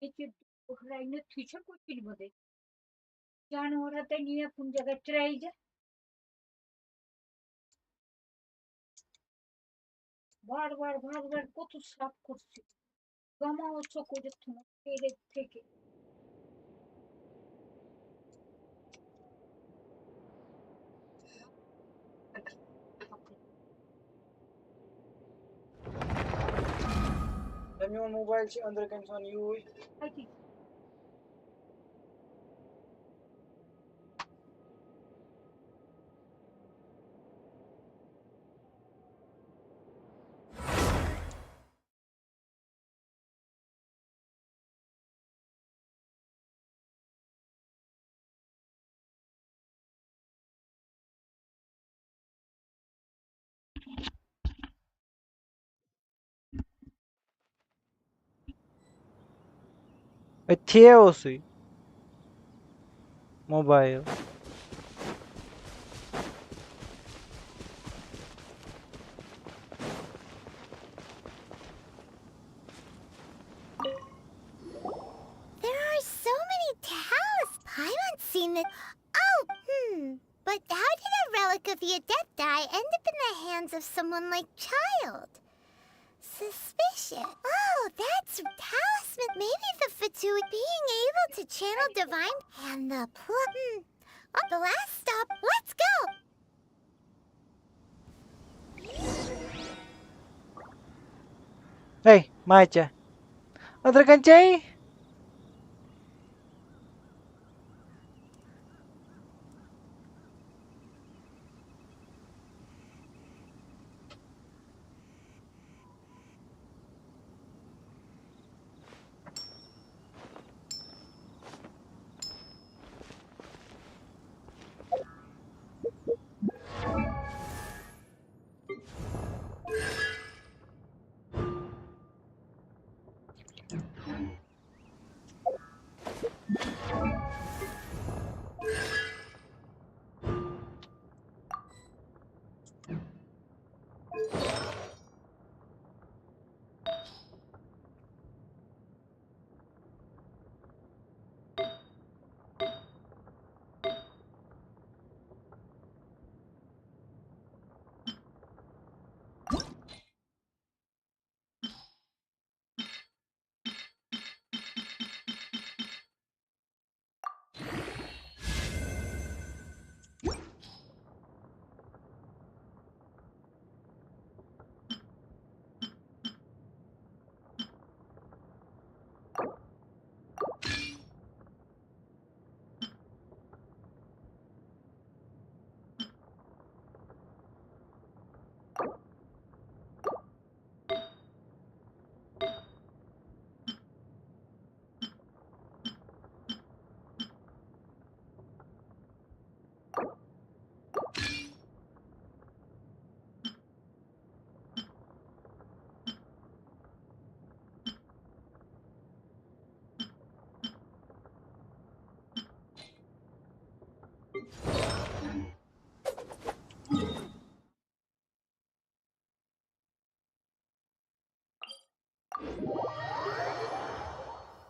याची राहिलं तुझ्या कोचिंगमध्ये जानवरात निया कोण जगत राहिजा বার বার বার বার কত সাপ করছে গমাও চোখে তোমার পেরের থেকে Let me on mobile under comes on you. Theosy mobile. There are so many tasks. I haven't seen it. Oh, But how did a relic of the adept die end up in the hands of someone like Child? Suspicious. Oh, that's talisman. Maybe the Fatui being able to channel divine and the Oh, the last stop. Let's go. Hey, Macha. Other kanchay?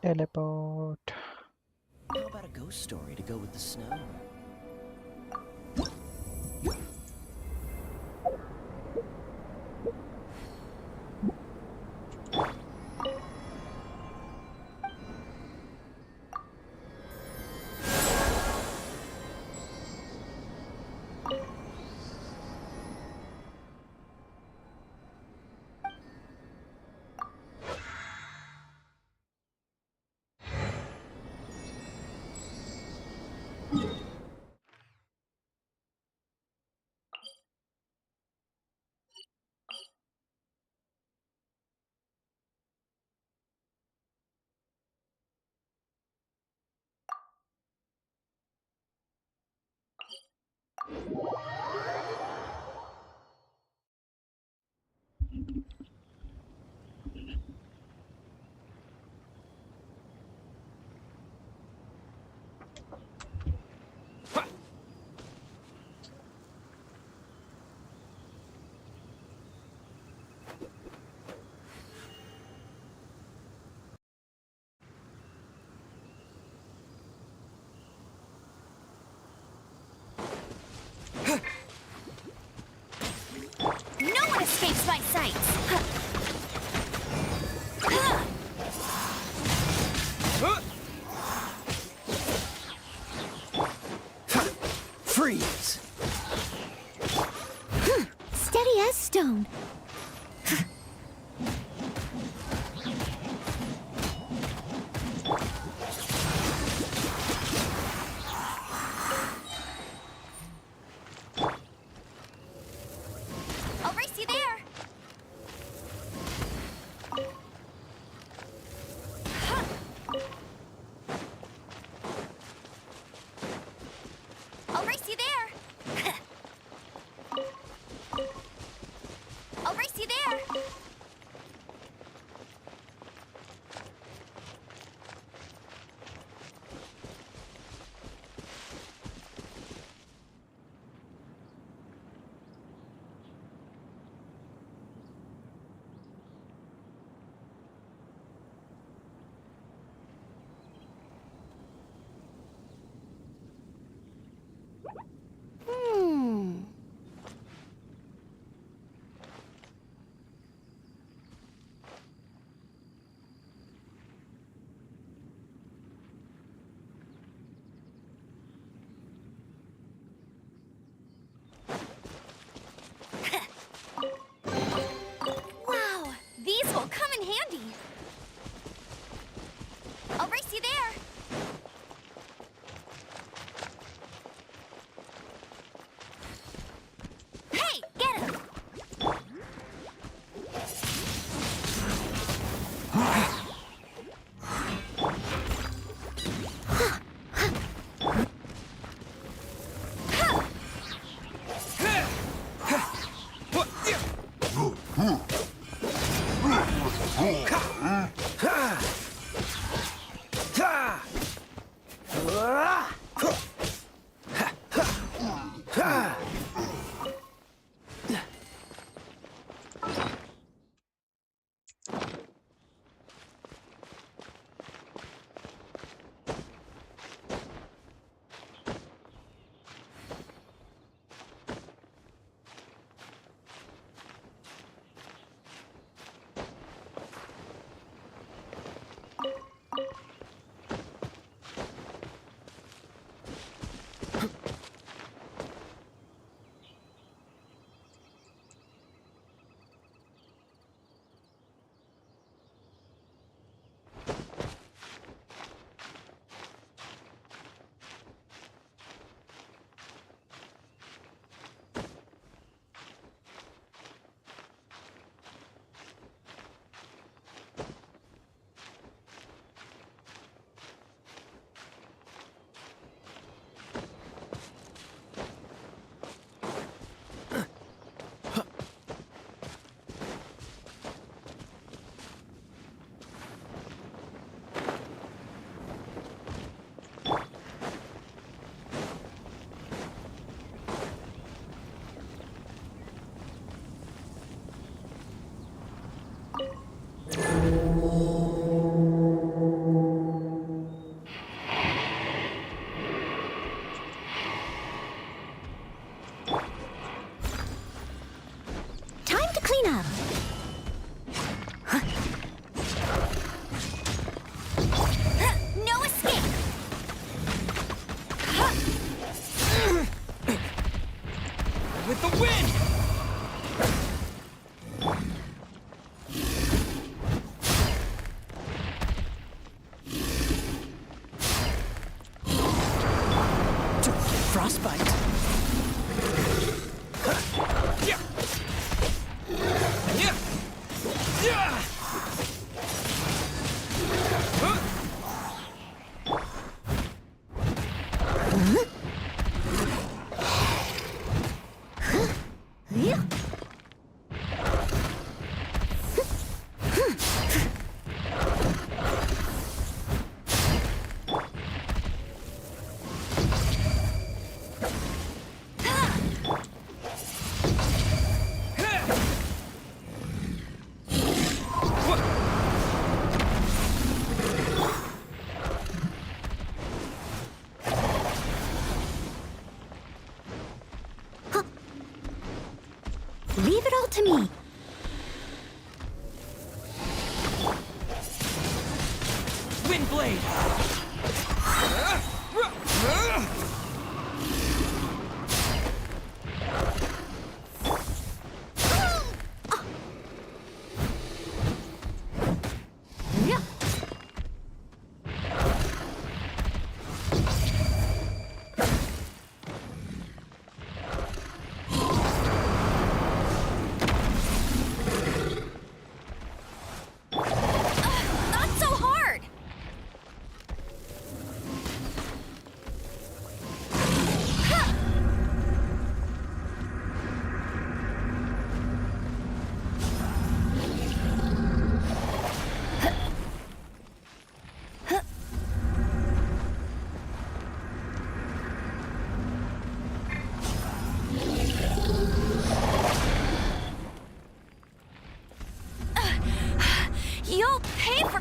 Teleport. How about a ghost story to go with the snow? my sights. Freeze! Steady as stone. I'll race you there. I'll race you there. I'll race you there. Hmm. Wow, these will come in handy. I'll race you there. Hey, get him! Time to clean up. No escape! With the wind! Frostbite. Yeah. Yeah. Yeah. Yeah. Leave it all to me. Wind blade. Not so hard. You'll pay for.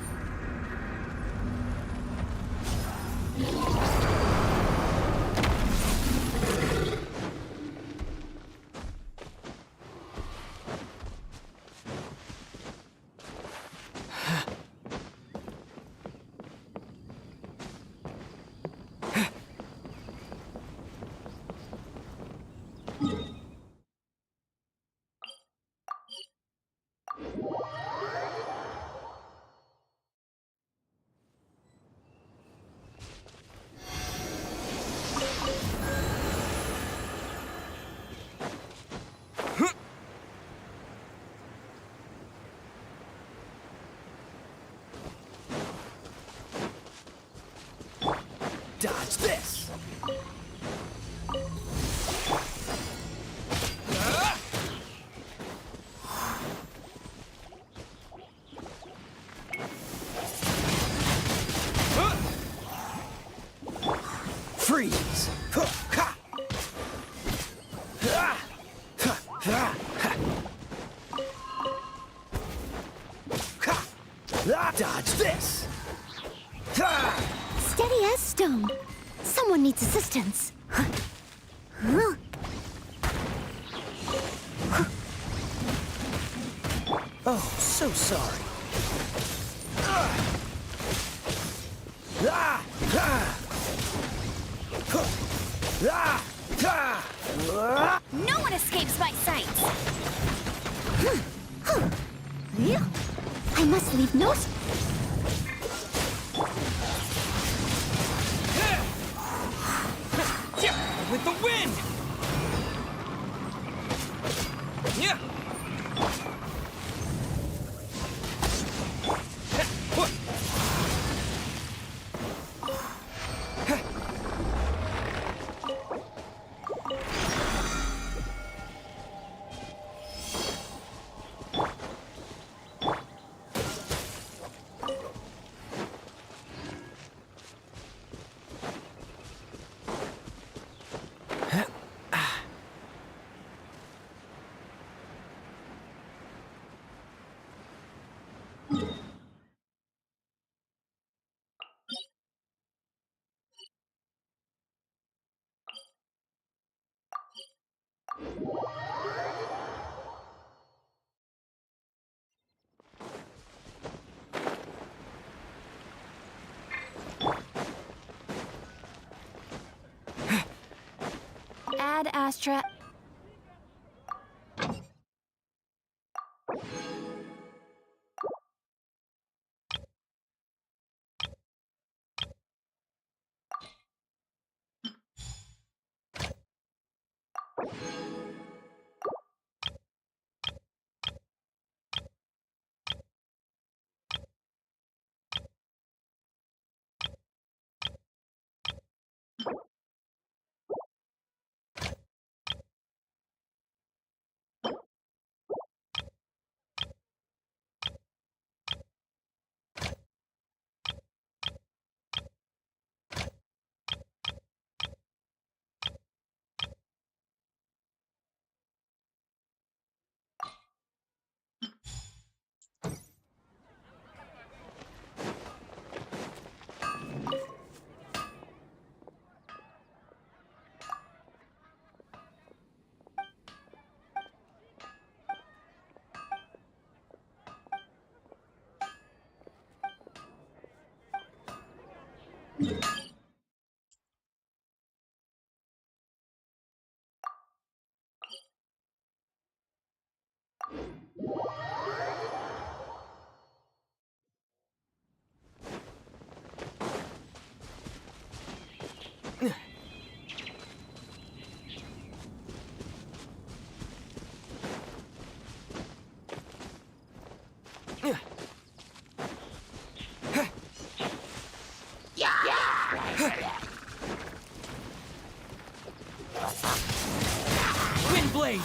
Dodge this. Freeze. Dodge this. Steady as stone. Someone needs assistance. Oh, so sorry. No one escapes my sight. I must leave no... With the wind. Yeah. Ad Astra. Wind blade.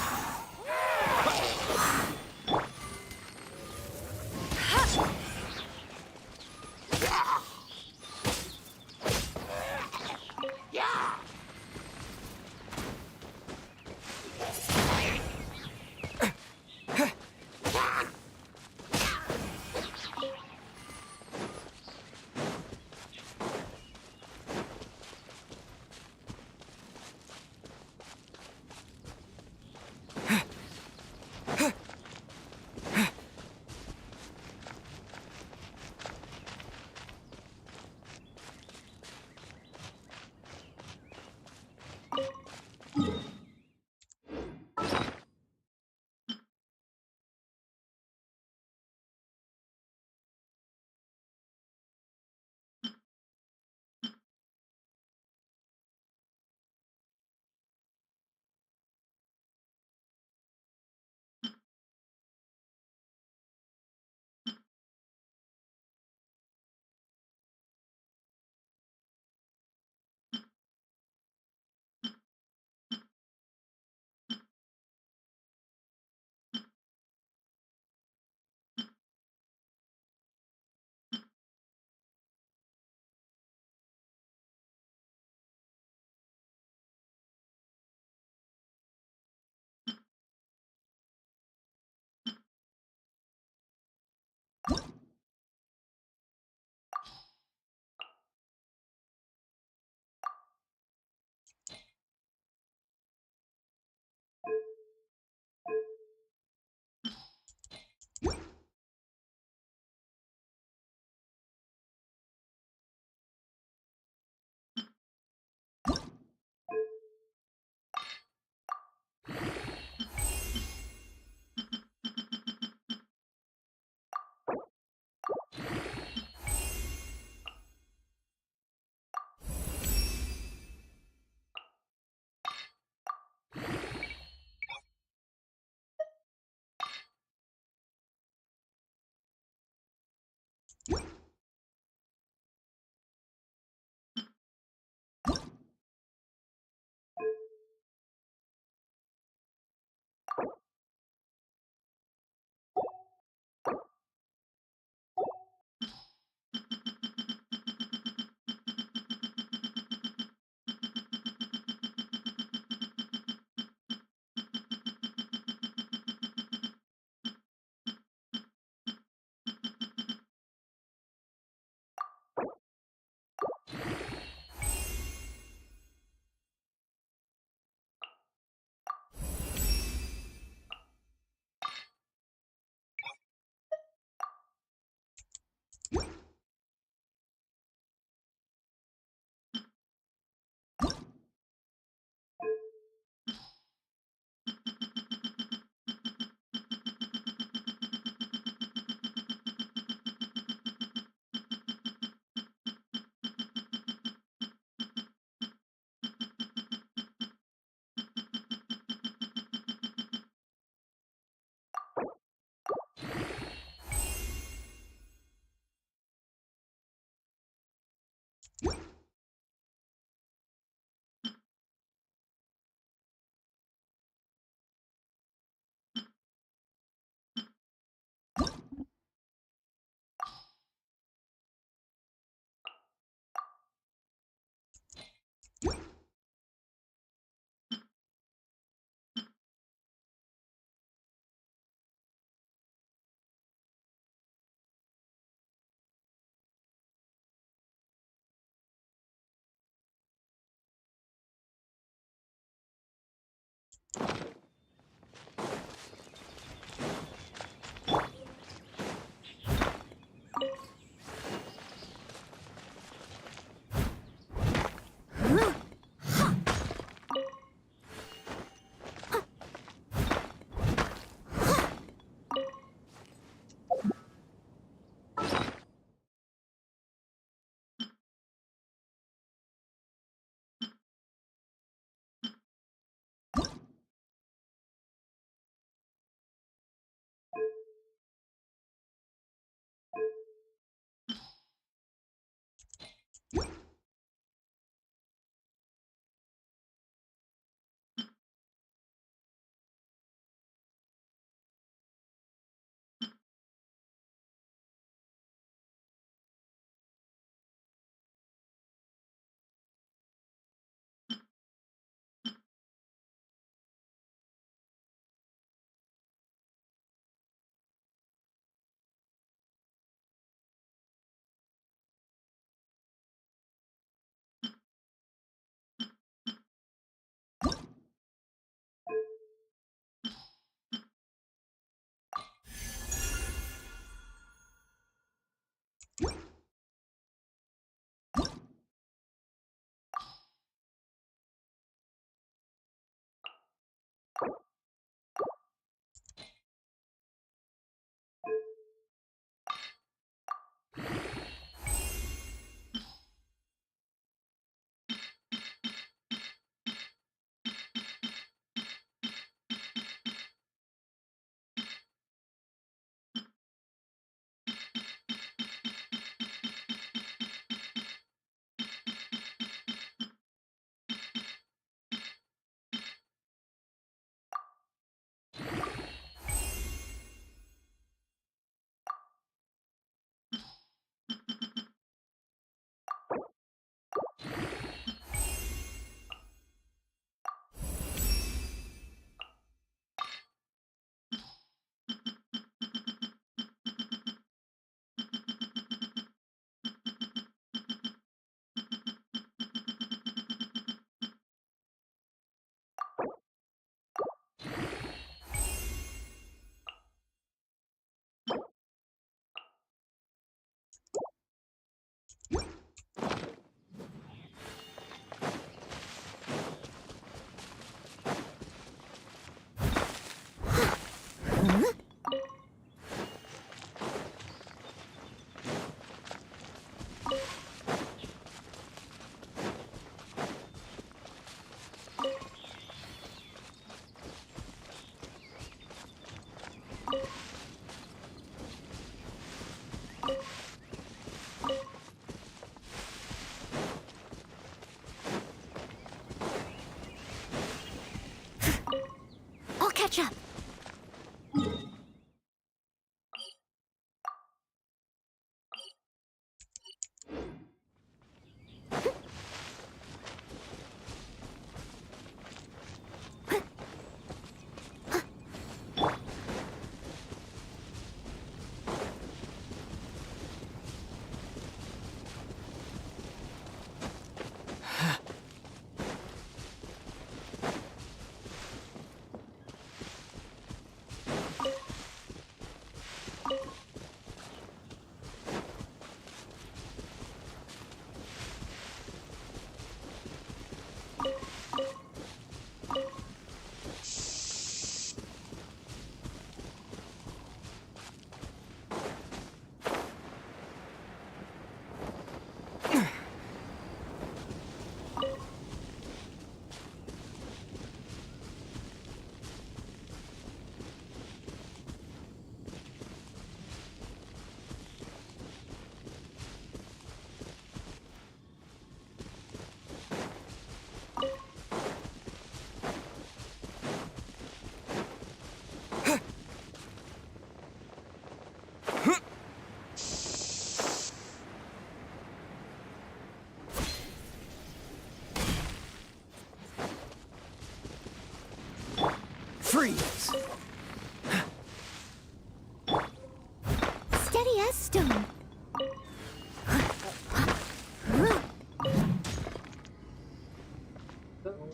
Steady as stone.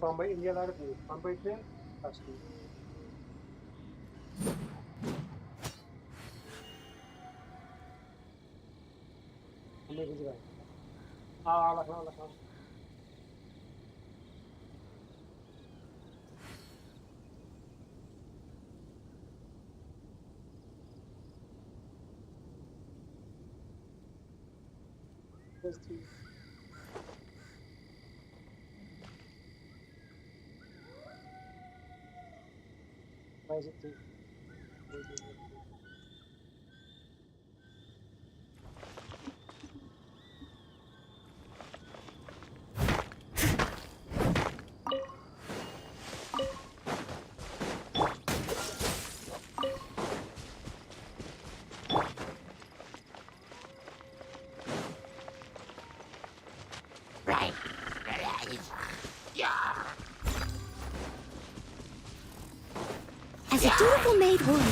Bombay India lar di Bombay train pasti. Bombay Gujarat. Alah. Pasti. Pasti. As a dutiful maid would.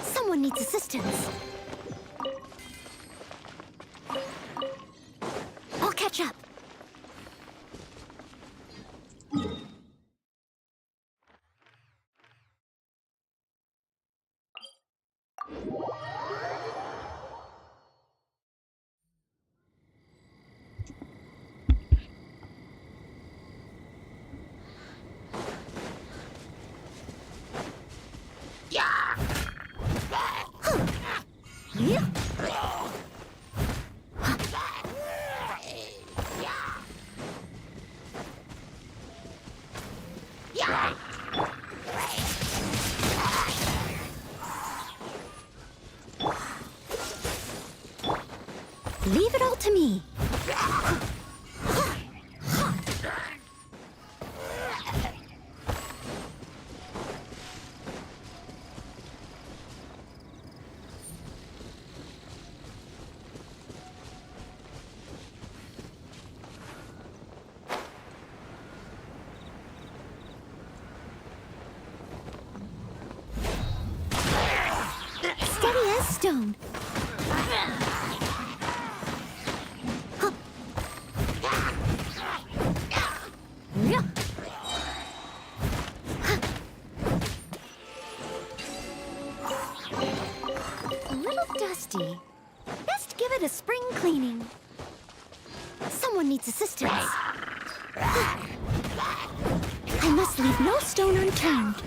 Someone needs assistance. I'll catch up. Leave it all to me. Steady as stone. A little dusty. Best give it a spring cleaning. Someone needs assistance. I must leave no stone unturned.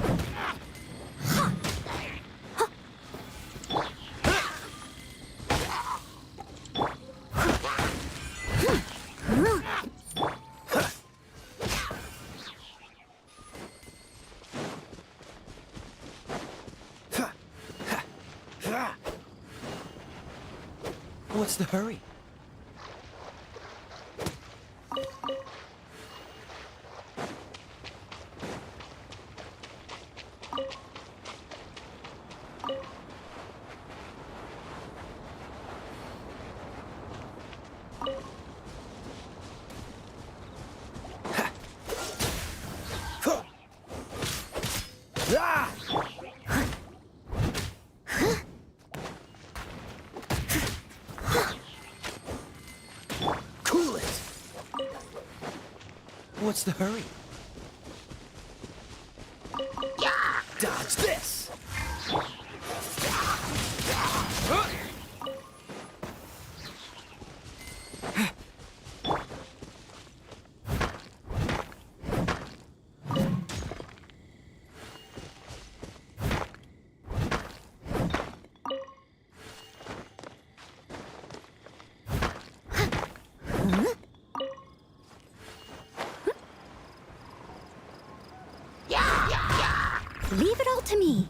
What's the hurry? Cool it! What's the hurry? Dodge this! Leave it all to me.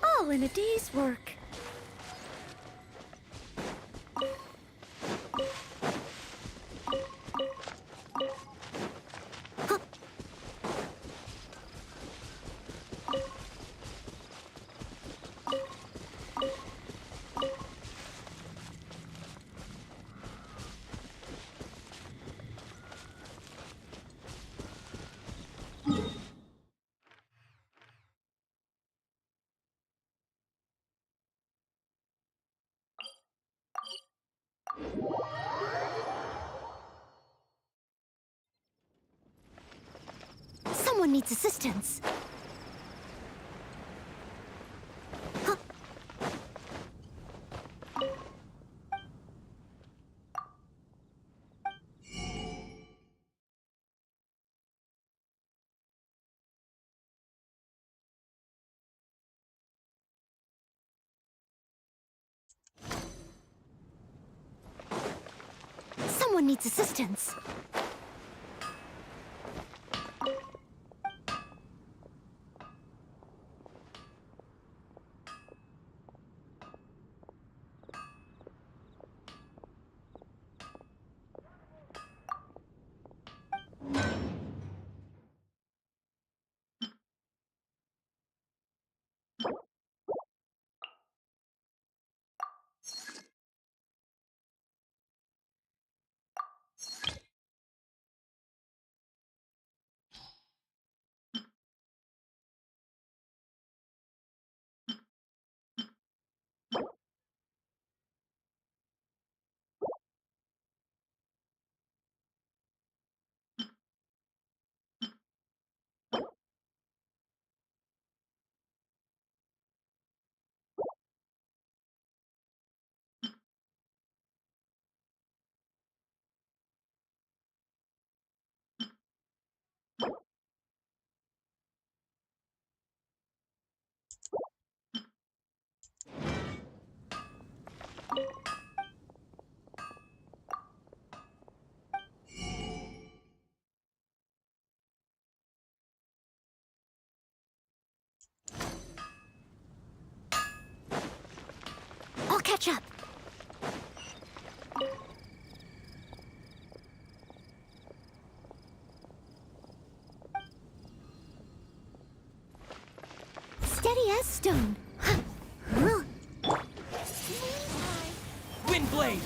All in a day's work. Someone needs assistance. Huh? Someone needs assistance. I'll catch up. Steady as stone. Windblade!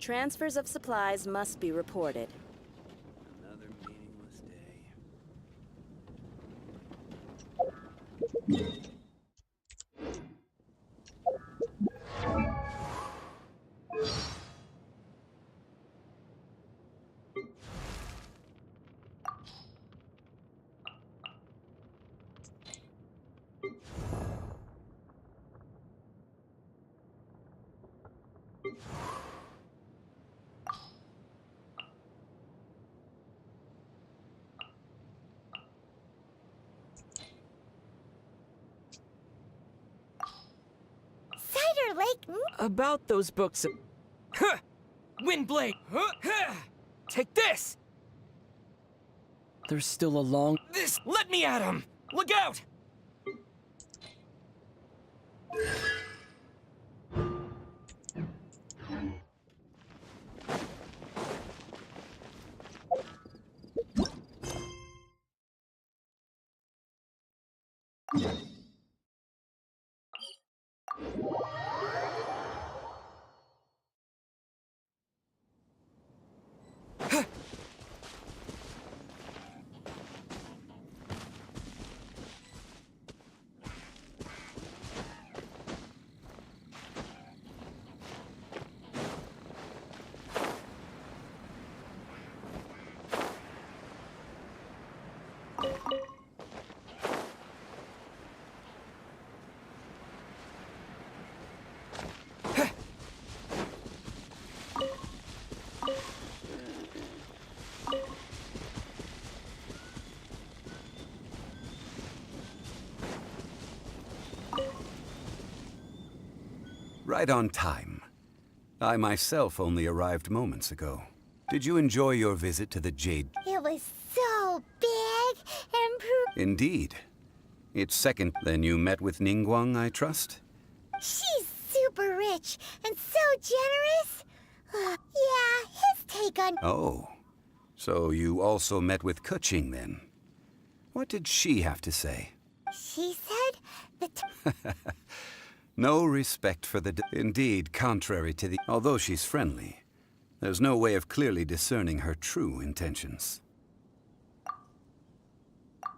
Transfers of supplies must be reported. Another meaningless day. Cider Lake. About those books. Huh! Windblade! Huh! Take this! There's still a long. This! Let me at him! Look out! Right on time. I myself only arrived moments ago. Did you enjoy your visit to the Jade? It was so big and Indeed. It's second. Then you met with Ningguang, I trust? she's super rich and so generous. Yeah, his take on... Oh. So you also met with Kuching then? What did she have to say? She said that... No respect for the... Indeed, contrary to the... Although she's friendly, there's no way of clearly discerning her true intentions.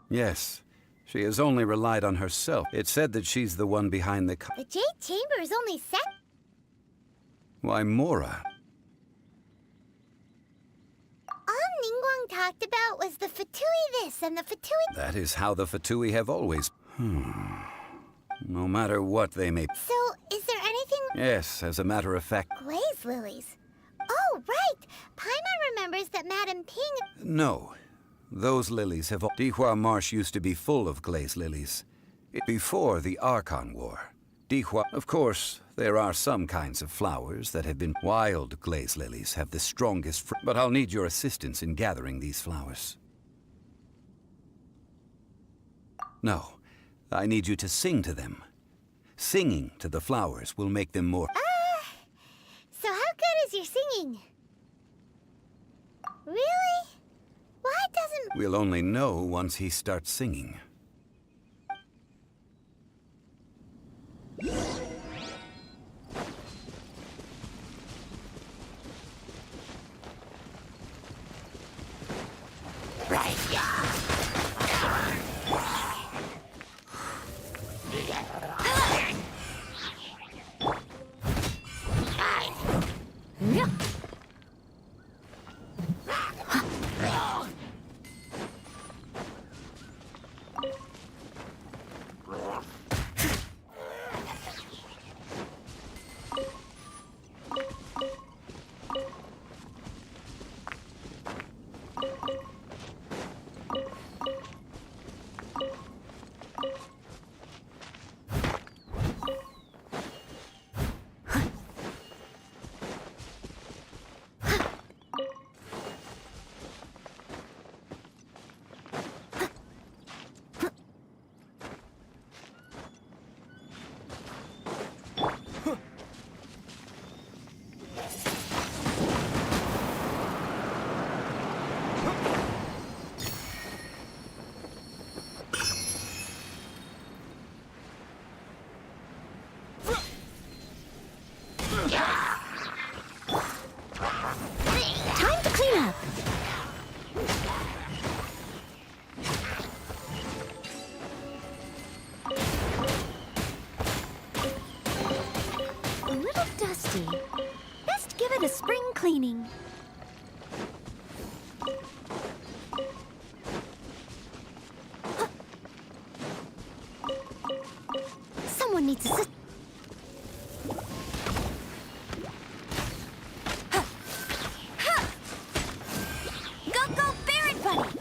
Yes, she has only relied on herself. It's said that she's the one behind the... The Jade Chamber is only set... Why, Mora. All Ningguang talked about was the Fatui this and the Fatui... That is how the Fatui have always... No matter what they may... So, is there anything... Yes, as a matter of fact... Glaze lilies. Oh, right! Paimon remembers that Madame Ping... No. Those lilies have... Dihua Marsh used to be full of glaze lilies. Before the Archon War. Dihua... Of course, there are some kinds of flowers that have been... Wild glaze lilies have the strongest... But I'll need your assistance in gathering these flowers. No. I need you to sing to them. Singing to the flowers will make them more... So how good is your singing? Really? Why doesn't... We'll only know once he starts singing. Time to clean up. A little dusty. Best give it a spring cleaning. Someone needs to... Go, Barrett Buddy!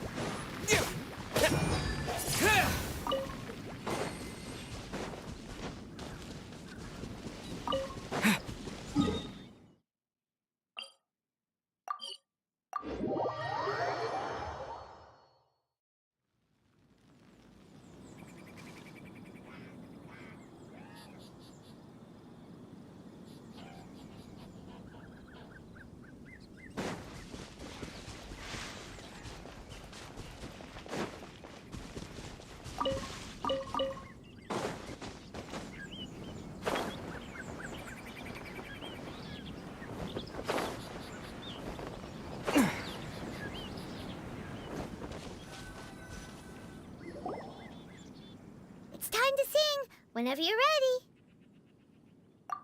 It's time to sing, whenever you're ready.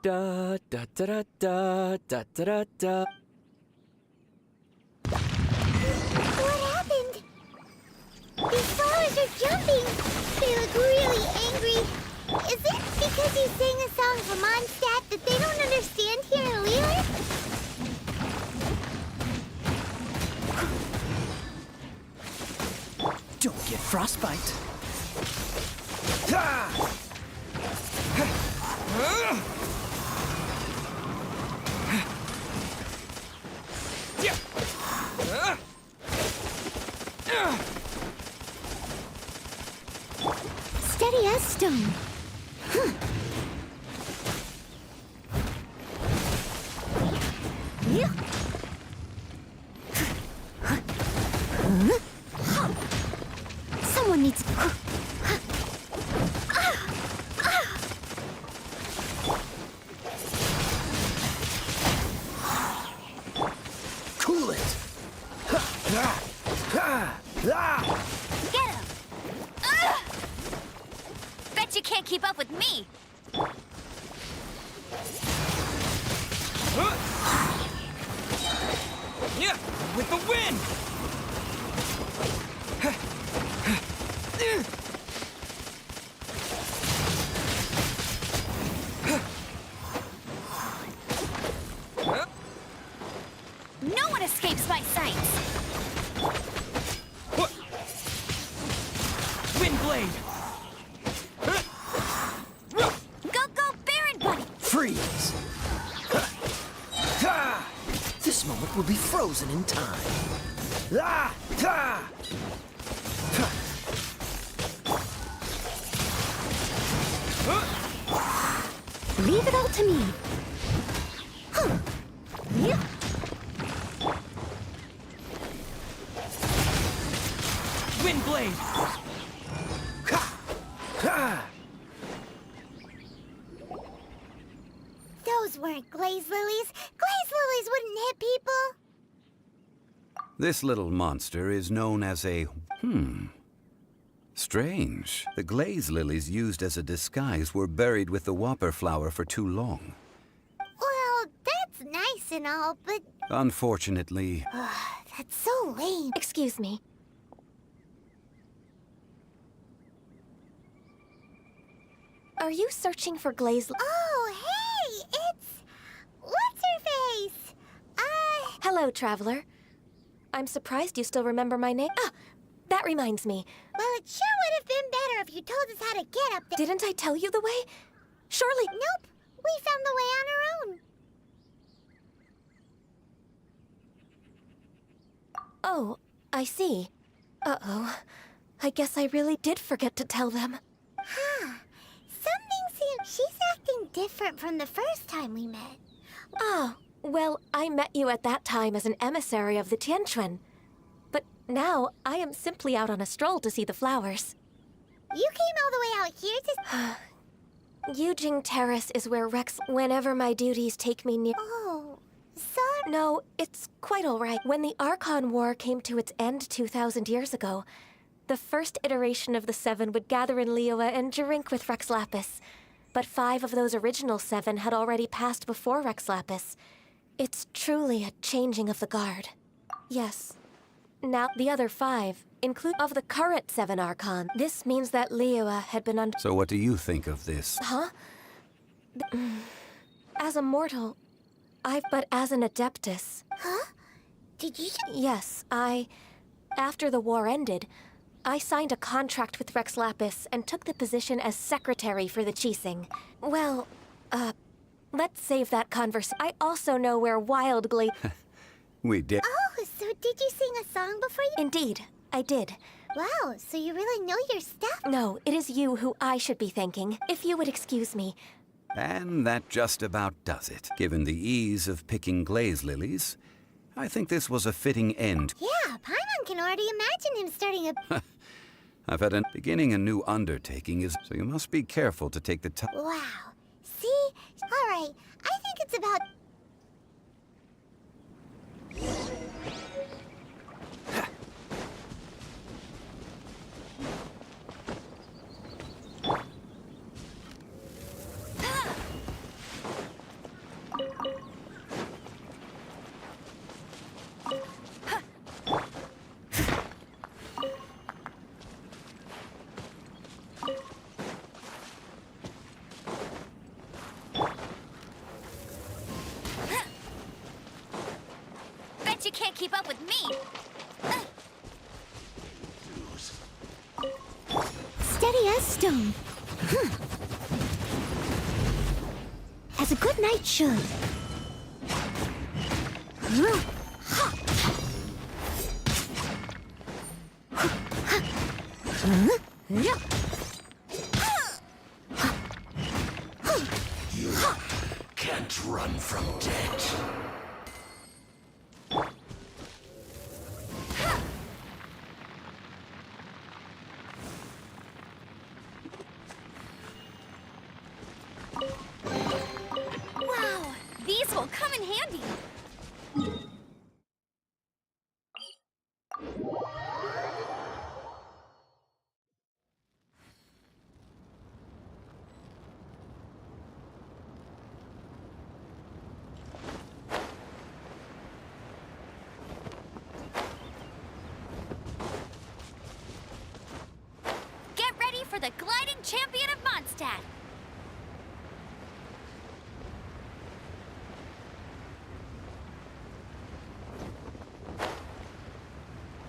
Da da da da da da da da. What happened? These flowers are jumping. They look really angry. Is it because you sang a song for Mondstadt that they don't understand here in Wheeler? Don't get frostbite. Steady as stone. Someone needs. Cool it! Get him! Bet you can't keep up with me. Yeah, with the wind! No one escapes my sights. Wind blade! Go, Baron Bunny! Freeze! This moment will be frozen in time. Leave it all to me. Wind blade! Those weren't glaze lilies. Glaze lilies wouldn't hit people. This little monster is known as a... Strange. The glaze lilies used as a disguise were buried with the whopper flower for too long. Well, that's nice and all, but Unfortunately, that's so lame. Excuse me. Are you searching for glaze? Oh, hey, it's... What's her face? Hello, traveler. I'm surprised you still remember my name. Ah, that reminds me. Well, it sure would have been better if you told us how to get up there. Didn't I tell you the way? Surely. Nope, we found the way on our own. Oh, I see. Uh-oh. I guess I really did forget to tell them. Huh. Something seems... She's acting different from the first time we met. Ah, well, I met you at that time as an emissary of the Tianquan. But now, I am simply out on a stroll to see the flowers. You came all the way out here to... Yujing Terrace is where Rex... Whenever my duties take me near... Oh, sorry. No, it's quite all right. When the Archon War came to its end 2,000 years ago, the first iteration of the Seven would gather in Liyue and drink with Rex Lapis. But 5 of those original 7 had already passed before Rex Lapis. It's truly a changing of the guard. Yes. Now, the other 5, include of the current 7 Archon. This means that Liyue had been under... so what do you think of this? Huh? As a mortal, but as an Adeptus... Huh? Did you... Yes, after the war ended, I signed a contract with Rex Lapis and took the position as secretary for the Qixing. Well, let's save that conversation. I also know where Wild Glaze... We did. Oh, so did you sing a song before you... Indeed, I did. Wow, so you really know your stuff. No, it is you who I should be thanking. If you would excuse me. And that just about does it. Given the ease of picking glaze lilies, I think this was a fitting end. Yeah, Paimon can already imagine him starting a... I've had beginning a new undertaking is, so you must be careful to take the time. Wow. See? All right, I think it's about... Bet you can't keep up with me. Steady as stone. As a good knight should. Can't run from death. Wow, these will come in handy. Get ready for the gliding champion of Mondstadt.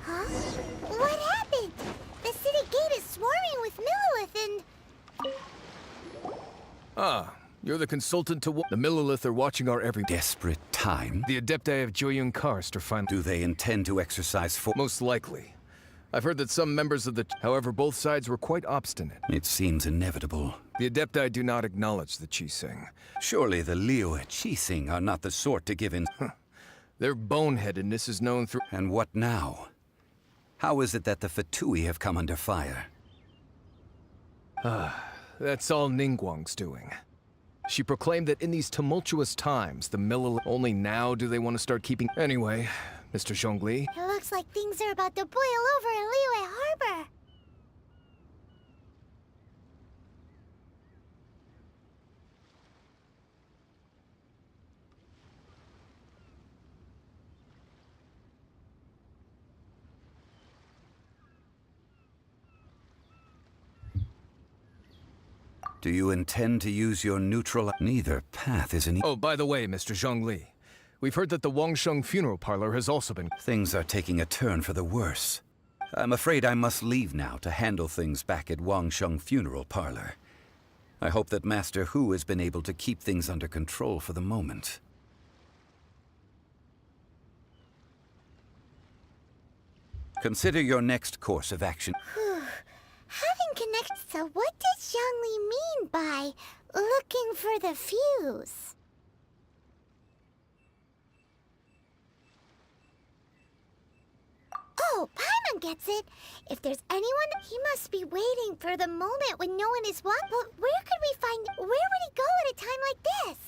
Huh? What happened? The city gate is swarming with Millilith and... Ah, you're the consultant to the Millilith are watching our every... Desperate time? The Adepti of Joyun Karst are finally... Do they intend to exercise force? Most likely. I've heard that some members of the... However, both sides were quite obstinate. It seems inevitable. The Adepti do not acknowledge the Qixing. Surely the Liu Qixing are not the sort to give in... Their boneheadedness is known through... And what now? How is it that the Fatui have come under fire? That's all Ningguang's doing. She proclaimed that in these tumultuous times, the Millilith... Only now do they want to start keeping... Anyway, Mr. Zhongli, It looks like things are about to boil over in Liyue Harbor. Do you intend to use your neutral... Neither path is an... Oh, by the way, Mr. Zhongli, we've heard that the Wangsheng funeral parlor has also been... Things are taking a turn for the worse. I'm afraid I must leave now to handle things back at Wangsheng Funeral Parlor. I hope that Master Hu has been able to keep things under control for the moment. Consider your next course of action. Having connected... So what does Zhongli mean by looking for the fuse? Oh, Paimon gets it. If there's anyone, he must be waiting for the moment when no one is watching. But where could we find... Where would he go at a time like this?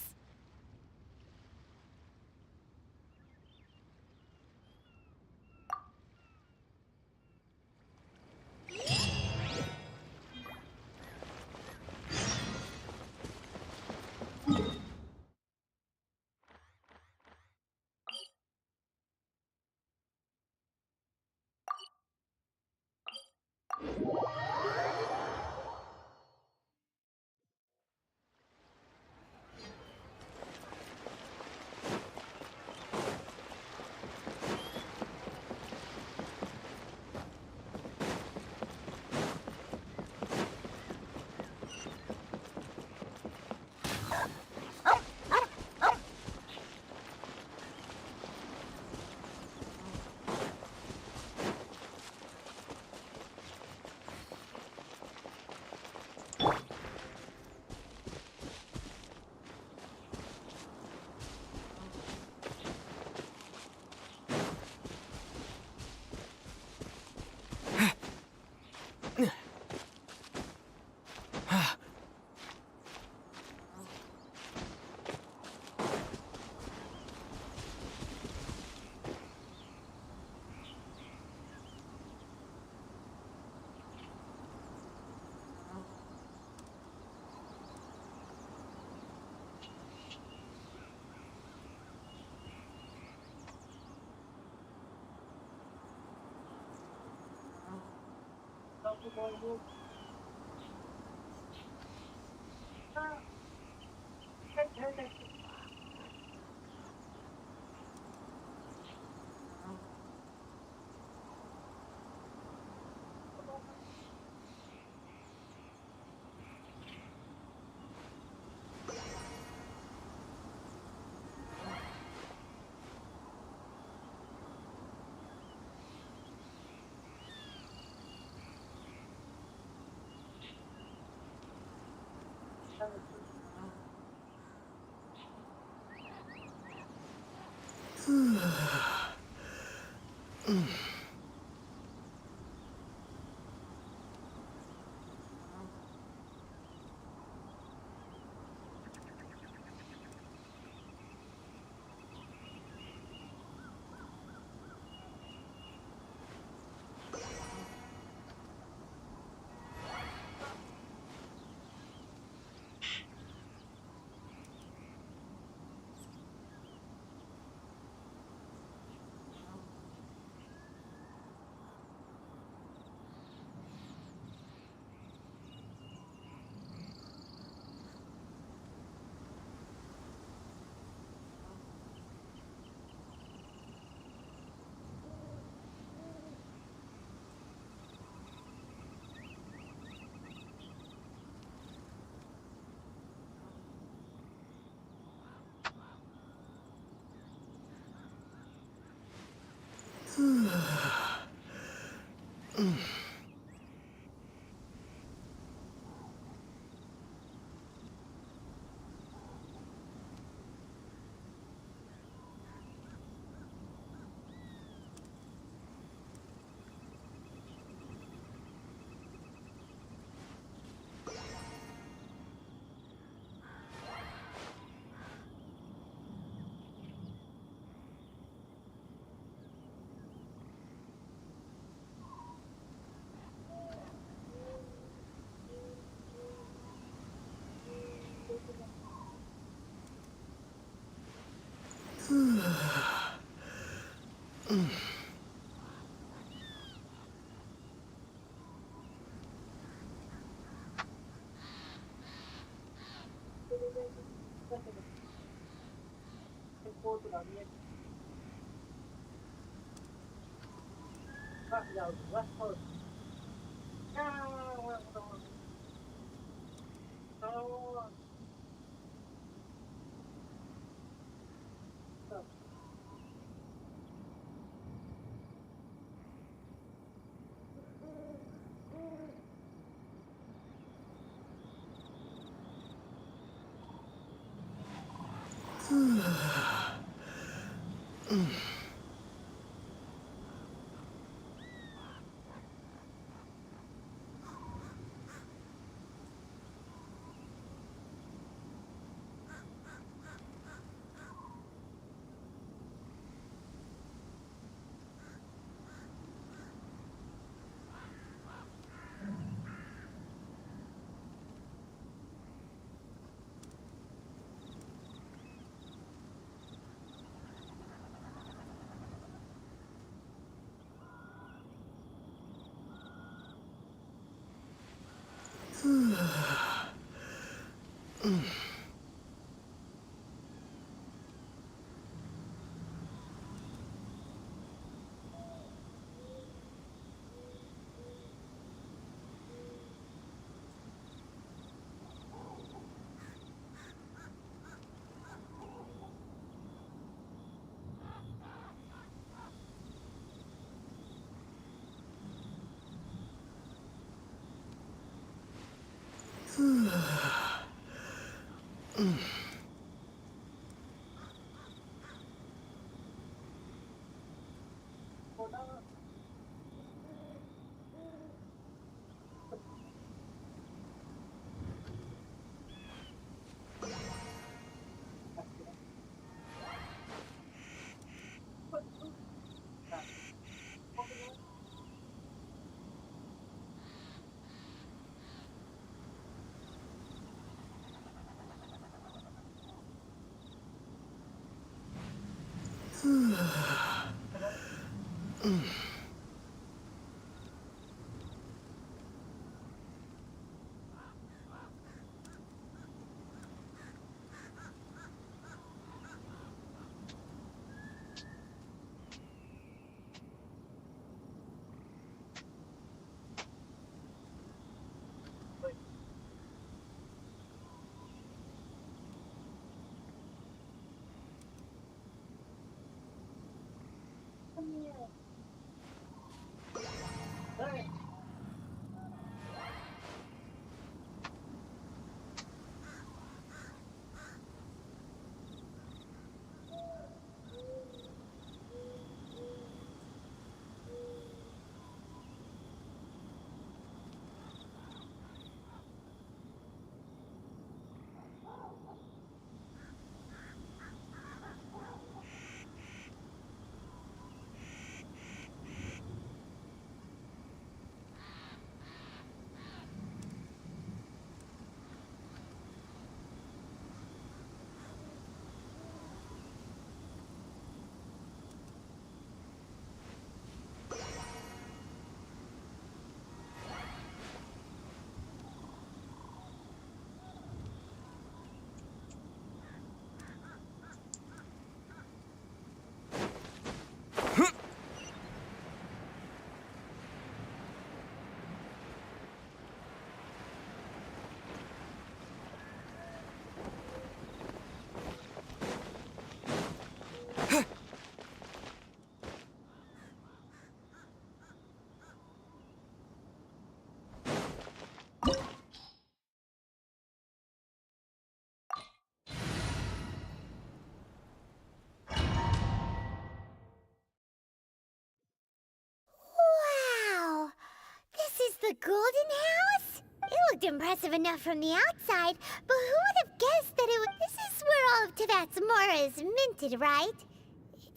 The golden house? It looked impressive enough from the outside, but who would have guessed that it would... This is where all of Teyvat's mora is minted, right?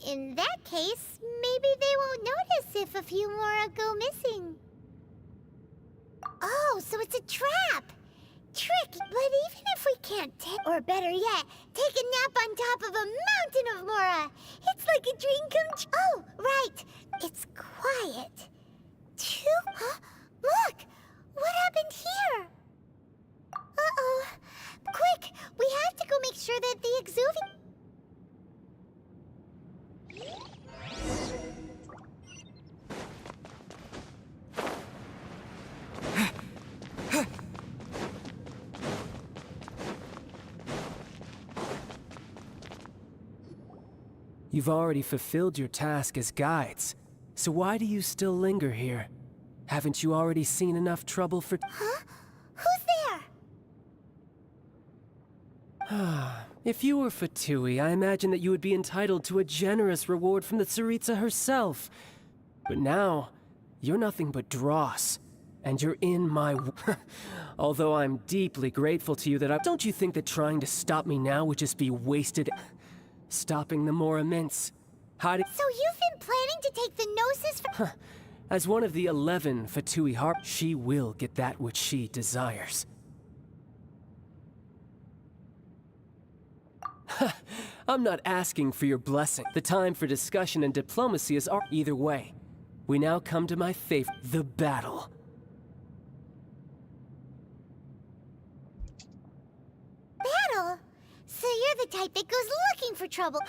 In that case, maybe they won't notice if a few mora go missing. Oh, so it's a trap! Tricky, but even if we can't or better yet, take a nap on top of a mountain of mora, it's like a dream come true. Oh, right, it's quiet. Huh? Look! What happened here? Uh-oh. Quick! We have to go make sure that the exuvia... You've already fulfilled your task as guides, so why do you still linger here? Haven't you already seen enough trouble for— Huh? Who's there? If you were Fatui, I imagine that you would be entitled to a generous reward from the Tsaritsa herself. But now, you're nothing but dross, and you're in my Although I'm deeply grateful to you that Don't you think that trying to stop me now would just be wasted? Stopping the more immense. So you've been planning to take the Gnosis from... As one of the 11 Fatui Harp, she will get that which she desires. I'm not asking for your blessing. The time for discussion and diplomacy is either way. We now come to my favorite, the battle. Battle? So you're the type that goes looking for trouble.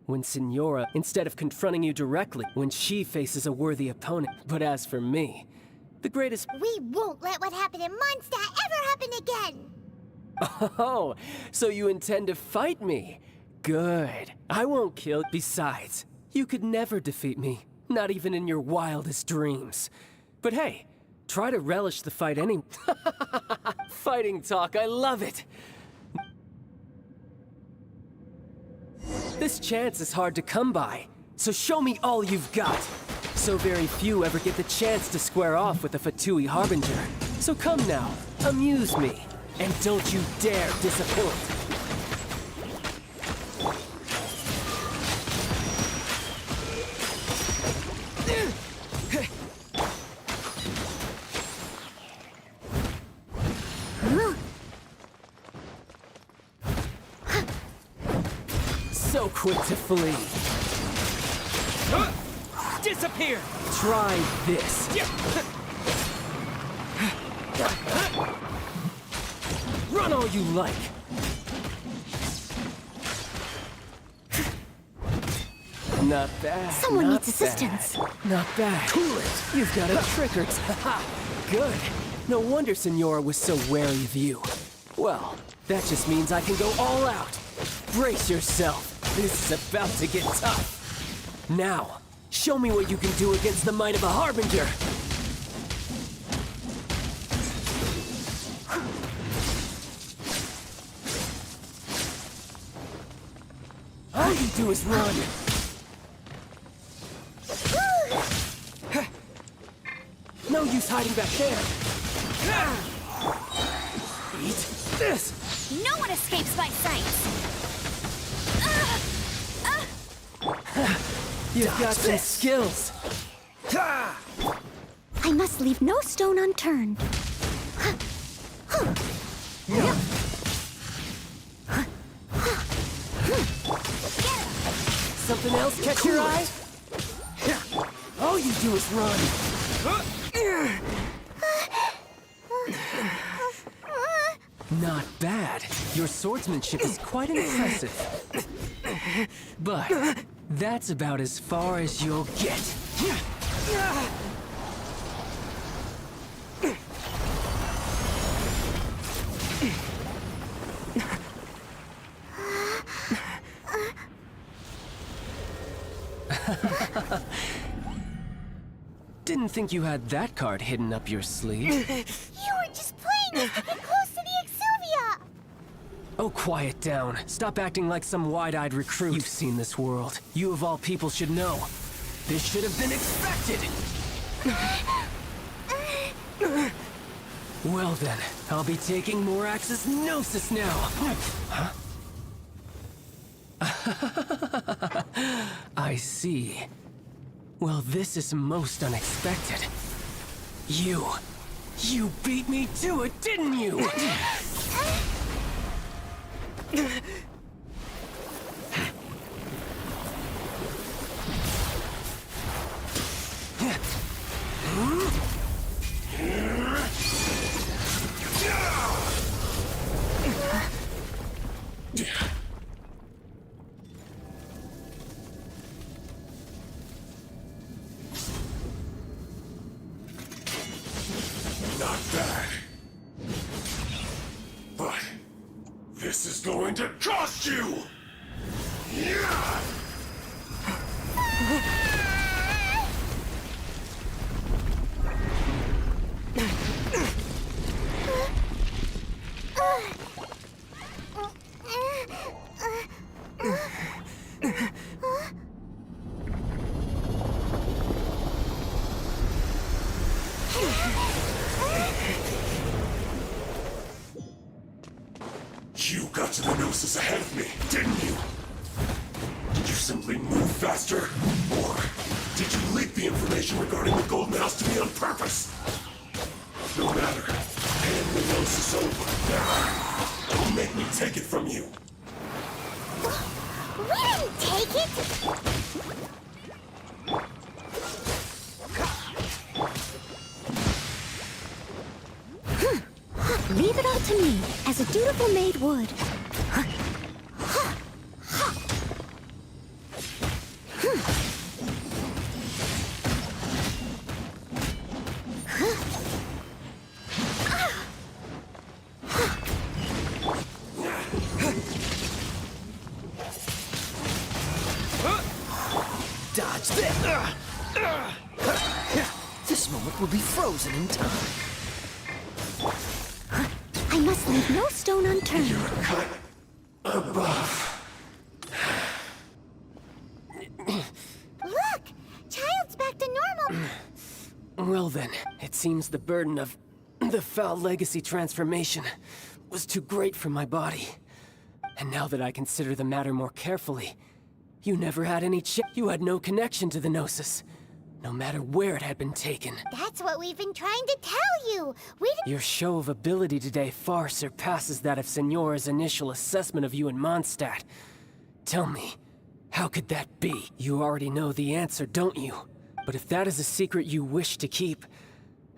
When Signora, instead of confronting you directly, when she faces a worthy opponent. But as for me, the greatest— We won't let what happened in Mondstadt ever happen again! Oh, so you intend to fight me? Good. I won't kill— Besides, you could never defeat me, not even in your wildest dreams. But hey, try to relish the fight anyway. Fighting talk, I love it! This chance is hard to come by, so show me all you've got. So very few ever get the chance to square off with a Fatui Harbinger. So come now, amuse me, and don't you dare disappoint. So quick to flee. Disappear! Try this. Run all you like. Not bad. Someone not needs assistance. Bad. Not bad. Cool it. You've got a trick or two. Good. No wonder Signora was so wary of you. Well, that just means I can go all out. Brace yourself. This is about to get tough. Now, show me what you can do against the might of a Harbinger. All you do is run. No use hiding back there. Eat this. No one escapes my sight. You've got some skills. I must leave no stone unturned. Something else catch your eye? All you do is run. Not bad. Your swordsmanship is quite impressive. But that's about as far as you'll get. Didn't think you had that card hidden up your sleeve. You were just playing us to get close to the exuvia! Oh, quiet down. Stop acting like some wide-eyed recruit. You've seen this world. You of all people should know. This should have been expected! Well then, I'll be taking Morax's Gnosis now. Huh? I see. Well, this is most unexpected. You beat me to it, didn't you? Not bad. But this is going to cost you! Yeah! You got to the Gnosis ahead of me, didn't you? Did you simply move faster? Or did you leak the information regarding the Golden House to me on purpose? No matter. Hand the Gnosis over. Now, don't make me take it from you. We didn't take it! Leave it all to me, as a dutiful maid would. Dodge this! This moment will be frozen in time. I must leave no stone unturned. You're a cut above. Look! Child's back to normal! Well then, it seems the burden of the foul legacy transformation was too great for my body. And now that I consider the matter more carefully, you never had any you had no connection to the Gnosis, no matter where it had been taken. That's what we've been trying to tell you! We didn't— Your show of ability today far surpasses that of Signora's initial assessment of you in Mondstadt. Tell me, how could that be? You already know the answer, don't you? But if that is a secret you wish to keep,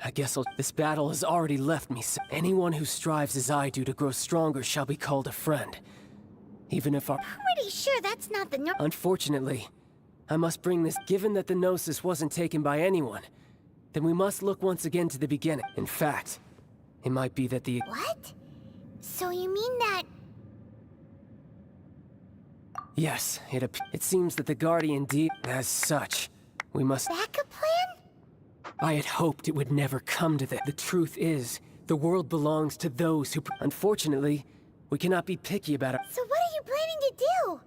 I guess this battle has already left me. Anyone who strives as I do to grow stronger shall be called a friend. Even if our— Pretty sure that's not the Unfortunately, I must bring this. Given that the Gnosis wasn't taken by anyone, then we must look once again to the beginning. In fact, it might be that the— What? So you mean that— Yes, it seems that the Guardian D— As such, we must— Backup plan? I had hoped it would never come to that. The truth is, the world belongs to those who— Unfortunately, we cannot be picky about it. So what are you planning to do?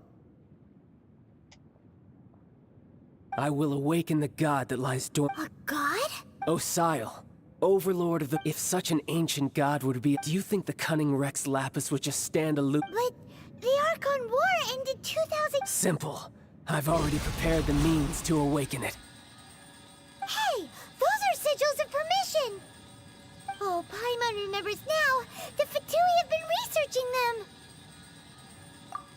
I will awaken the god that lies dormant. A god? Osial, overlord of the— If such an ancient god would be— Do you think the cunning Rex Lapis would just stand aloof? But the Archon War ended 2000— Simple. I've already prepared the means to awaken it. Hey! Those are sigils of permission! Oh, Paimon remembers now! The Fatui have been researching them!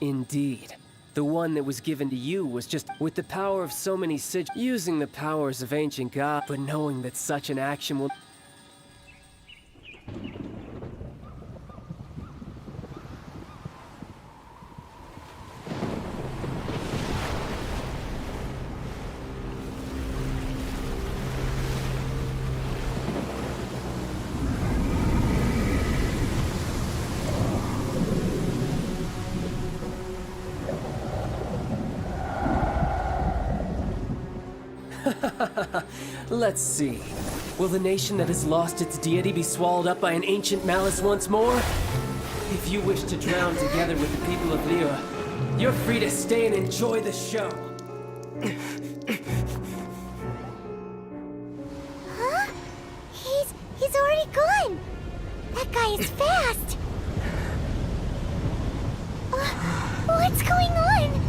Indeed. The one that was given to you was just with the power of so many sigils, using the powers of ancient gods, but knowing that such an action will— Let's see. Will the nation that has lost its deity be swallowed up by an ancient malice once more? If you wish to drown together with the people of Liyue, you're free to stay and enjoy the show. He's already gone! That guy is fast! What's going on?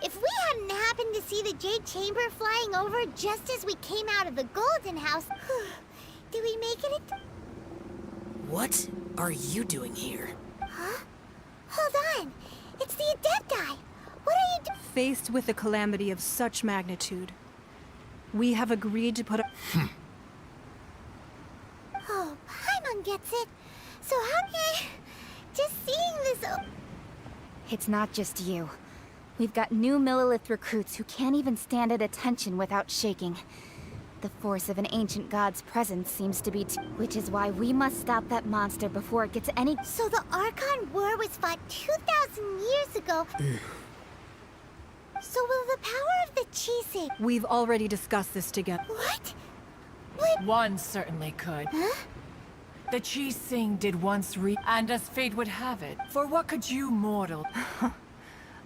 If we hadn't happened to see the Jade Chamber flying over just as we came out of the Golden House, did we make it? What are you doing here? Huh? Hold on. It's the Adepti. What are you doing? Faced with a calamity of such magnitude, we have agreed to put a... Oh, Paimon gets it. So how... Just seeing this... It's not just you. We've got new Millilith recruits who can't even stand at attention without shaking. The force of an ancient god's presence seems to be which is why we must stop that monster before it gets any- So the Archon War was fought 2,000 years ago. So will the power of the Chisei... We've already discussed this together. What? One certainly could. Huh? The Chi Sing did once and as fate would have it, for what could you, mortal?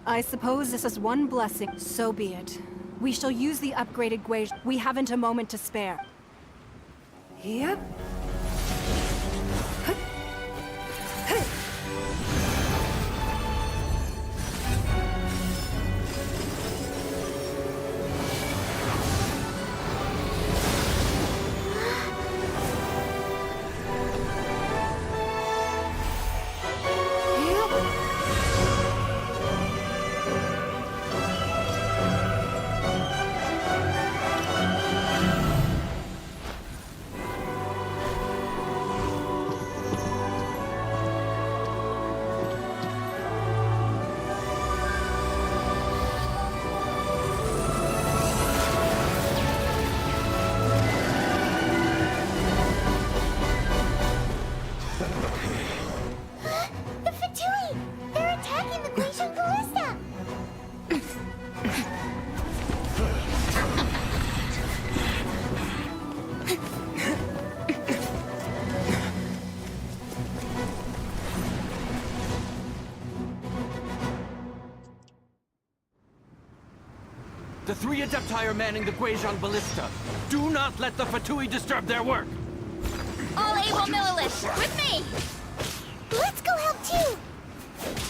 I suppose this is one blessing. So be it. We shall use the upgraded Guage. We haven't a moment to spare. Yep. The three Adepti are manning the Guizhong Ballista. Do not let the Fatui disturb their work! All able Millilith, with me! Let's go help too!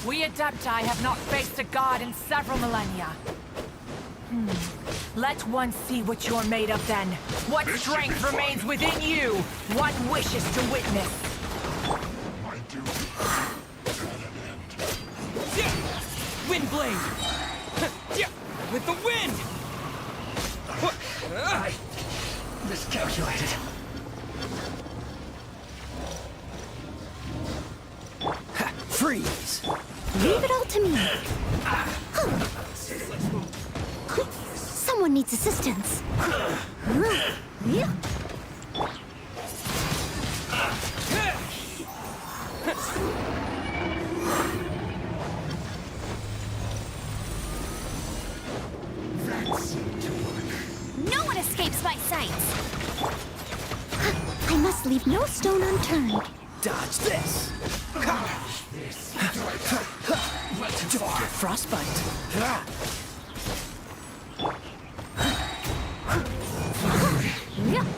We Adepti have not faced a god in several millennia. Let one see what you're made of then. What strength remains within you? One wishes to witness. Windblade! With the wind! I miscalculated. Freeze! Leave it all to me. Someone needs assistance. No one escapes my sights! I must leave no stone unturned. Dodge this! Frostbite!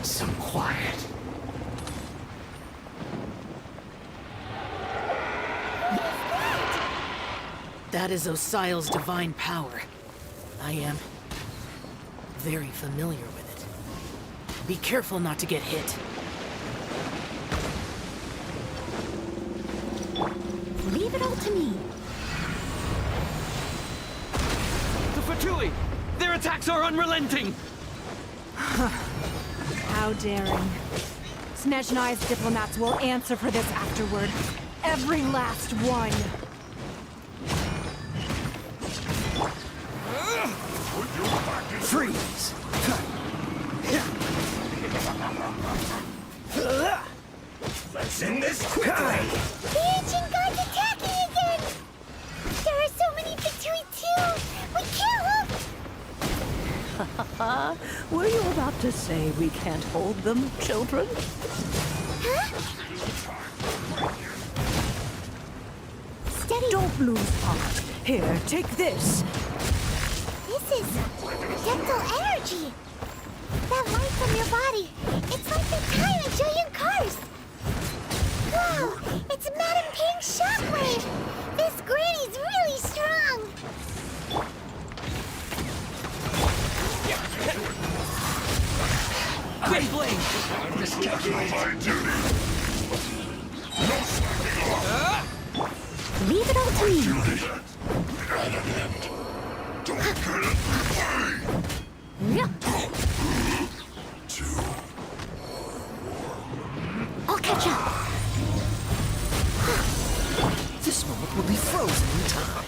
Some quiet. That is Osial's divine power. I am very familiar with it. Be careful not to get hit. Leave it all to me. The Fatui! Their attacks are unrelenting! How daring. Snezhnai's diplomats will answer for this afterward. Every last one. Freeze! Let's end this quickly! The ancient god's attacking again! There are Were you about to say we can't hold them, children? Steady. Don't lose heart. Here, take this. This is dental energy. That light from your body. It's like the time in Julian Cars. Wow, it's Madame Ping's shockwave. This granny's really strong. Quick blade! I'm rescheduling my duty. No slacking off. Leave it all to me. Duty at an end. Don't get in the way. Two. I'll catch up. This moment will be frozen in time.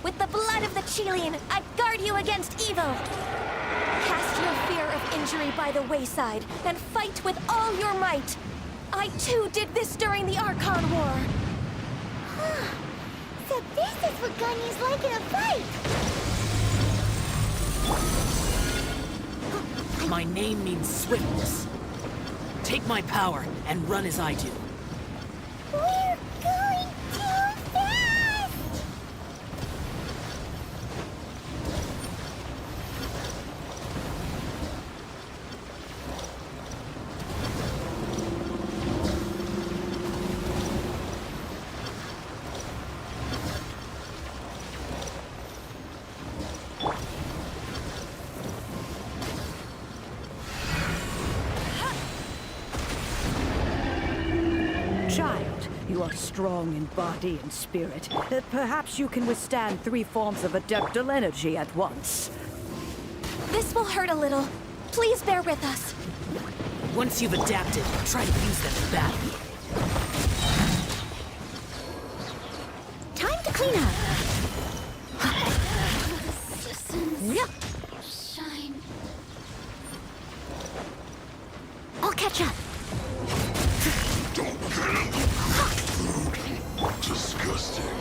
With the blood of the Chilean, I guard you against evil. Cast your fear of injury by the wayside and fight with all your might. I too did this during the Archon War. So this is what Ganya's like in a fight. My name means swiftness. Take my power and run as I do. We're going too fast! Child, you are strong in body and spirit. Perhaps you can withstand 3 forms of adeptal energy at once. This will hurt a little. Please bear with us. Once you've adapted, try to use them in battle. Time to clean up. Yep. Shine. I'll catch up. Don't get in the food. Disgusting.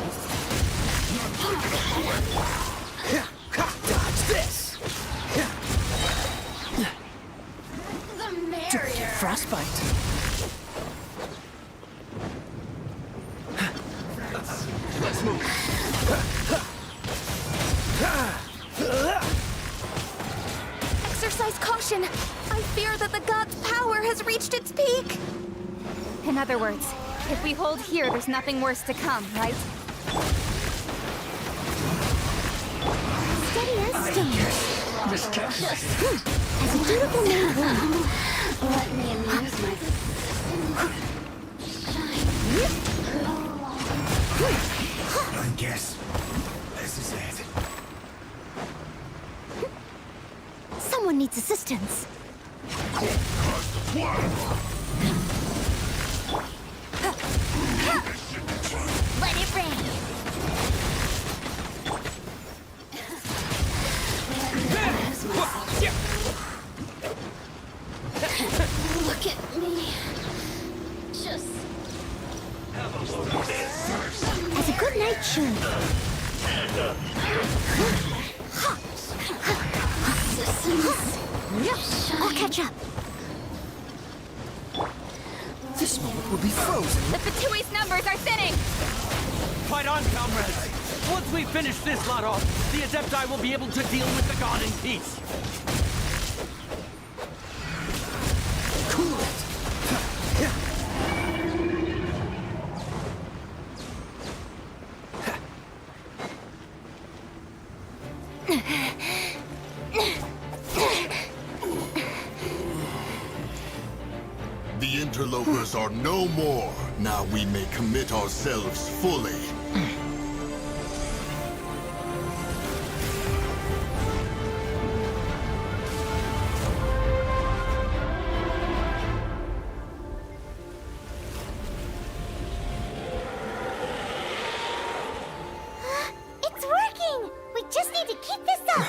Not taking up the way. Dodge this! The merrier. Frostbite. Let's move. Exercise caution. I fear that the god's power has reached its peak. In other words, if we hold here, there's nothing worse to come, right? Steady as stones. Miscalculated. As a dutiful maid woman. Let me amuse myself. I guess this is it. Someone needs assistance. Let it rain. Look at me. Just As a good night should. I'll catch up. This moment will be frozen. The Fatui's numbers are thinning! Fight on, comrades! Once we finish this lot off, the Adepti will be able to deal with the god in peace. Cool it. The interlopers are no more. Now we may commit ourselves fully. It's working! We just need to keep this up!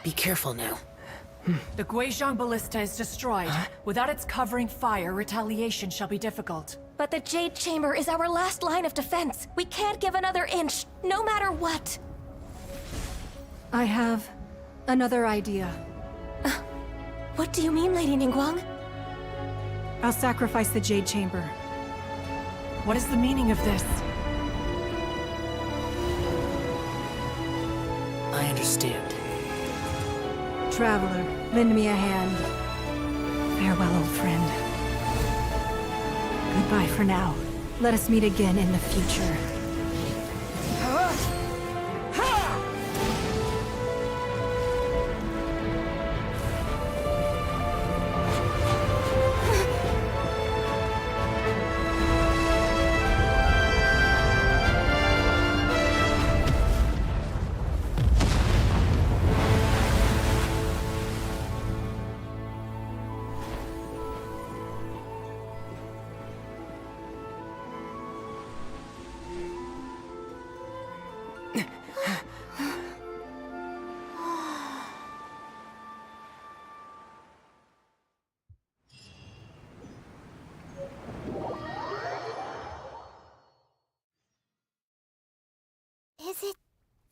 Be careful now. The Guizhong Ballista is destroyed. Without its covering fire, retaliation shall be difficult. But the Jade Chamber is our last line of defense. We can't give another inch, no matter what. I have another idea. What do you mean, Lady Ningguang? I'll sacrifice the Jade Chamber. What is the meaning of this? I understand. Traveler, lend me a hand. Farewell, old friend. Goodbye for now. Let us meet again in the future. Is it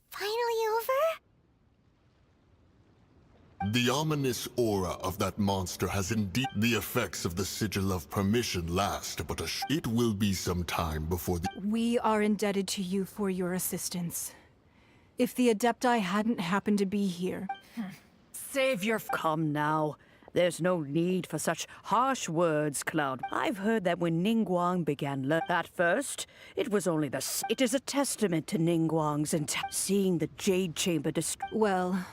finally over? The ominous aura of that monster has indeed... The effects of the Sigil of Permission last, but it will be some time before the... We are indebted to you for your assistance. If the Adepti hadn't happened to be here... Save your... Come now. There's no need for such harsh words, Cloud. I've heard that when Ningguang began at first, it was only It is a testament to Ningguang's seeing the Jade Chamber Well,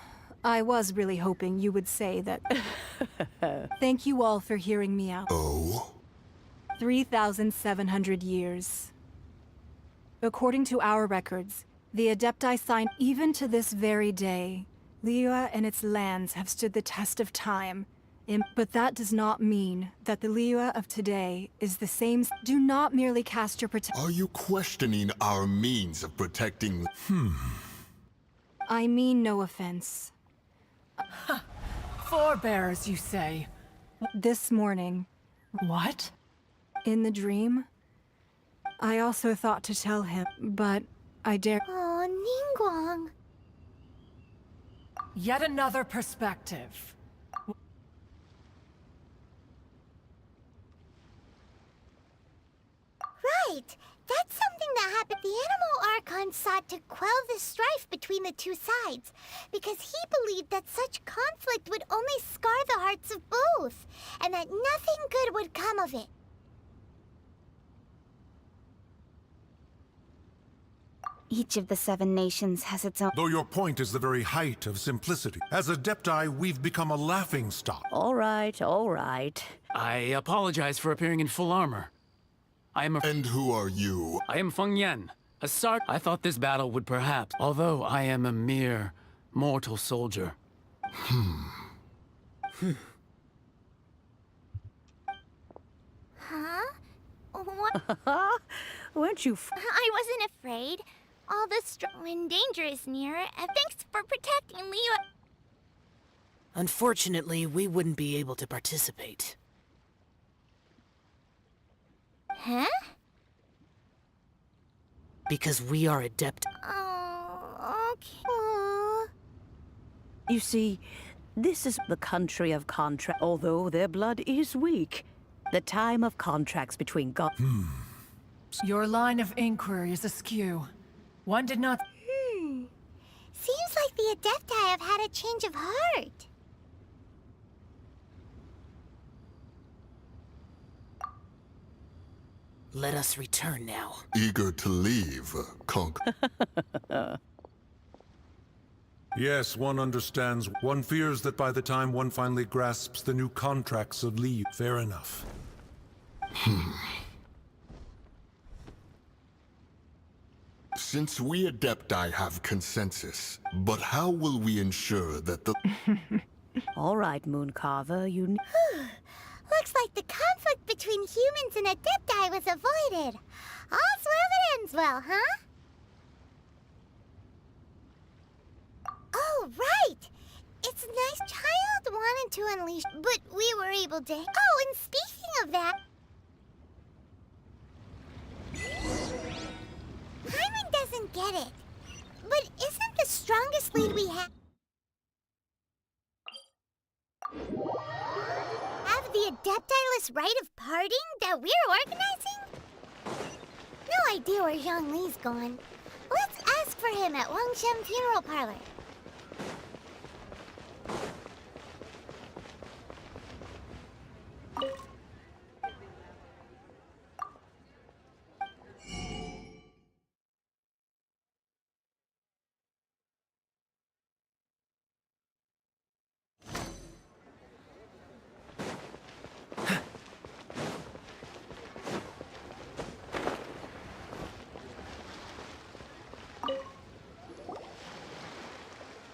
I was really hoping you would say that... Thank you all for hearing me out. Oh? 3,700 years. According to our records, the Adepti signed even to this very day. Liyue and its lands have stood the test of time. But that does not mean that the Liyue of today is the same. Do not merely cast your Are you questioning our means of protecting... I mean no offense. Forebears, you say? This morning. What? In the dream, I also thought to tell him, but I dare... Oh, Ningguang. Yet another perspective. Right. That's something that happened. The Animal Archon sought to quell the strife between the two sides, because he believed that such conflict would only scar the hearts of both, and that nothing good would come of it. Each of the 7 nations has its own... Though your point is the very height of simplicity. As Adepti, we've become a laughingstock. All right, all right. I apologize for appearing in full armor. I am a... And who are you? I am Feng Yan, a Sart. I thought this battle would perhaps... Although I am a mere mortal soldier. Huh? What? Weren't you... I wasn't afraid. All the when danger is near, and thanks for protecting Liyue. Unfortunately, we wouldn't be able to participate. Huh? Because we are adept. Oh, okay. You see, this is the country of contract. Although their blood is weak, the time of contracts between God... Your line of inquiry is askew. One did not... Seems like the Adepti have had a change of heart. Let us return now. Eager to leave, Conk. Yes, one understands. One fears that by the time one finally grasps the new contracts of Li, fair enough. Since we Adepti have consensus, but how will we ensure that the... All right, Mooncarver, you... Looks like the conflict between humans and Adepti was avoided. All's well that ends well, huh? Oh, right! It's a nice child wanted to unleash, but we were able to... Oh, and speaking of that... Paimon doesn't get it. But isn't the strongest lead we have the Adepti-less rite of parting that we're organizing? No idea where Zhongli's gone. Let's ask for him at Wangshem Funeral Parlor.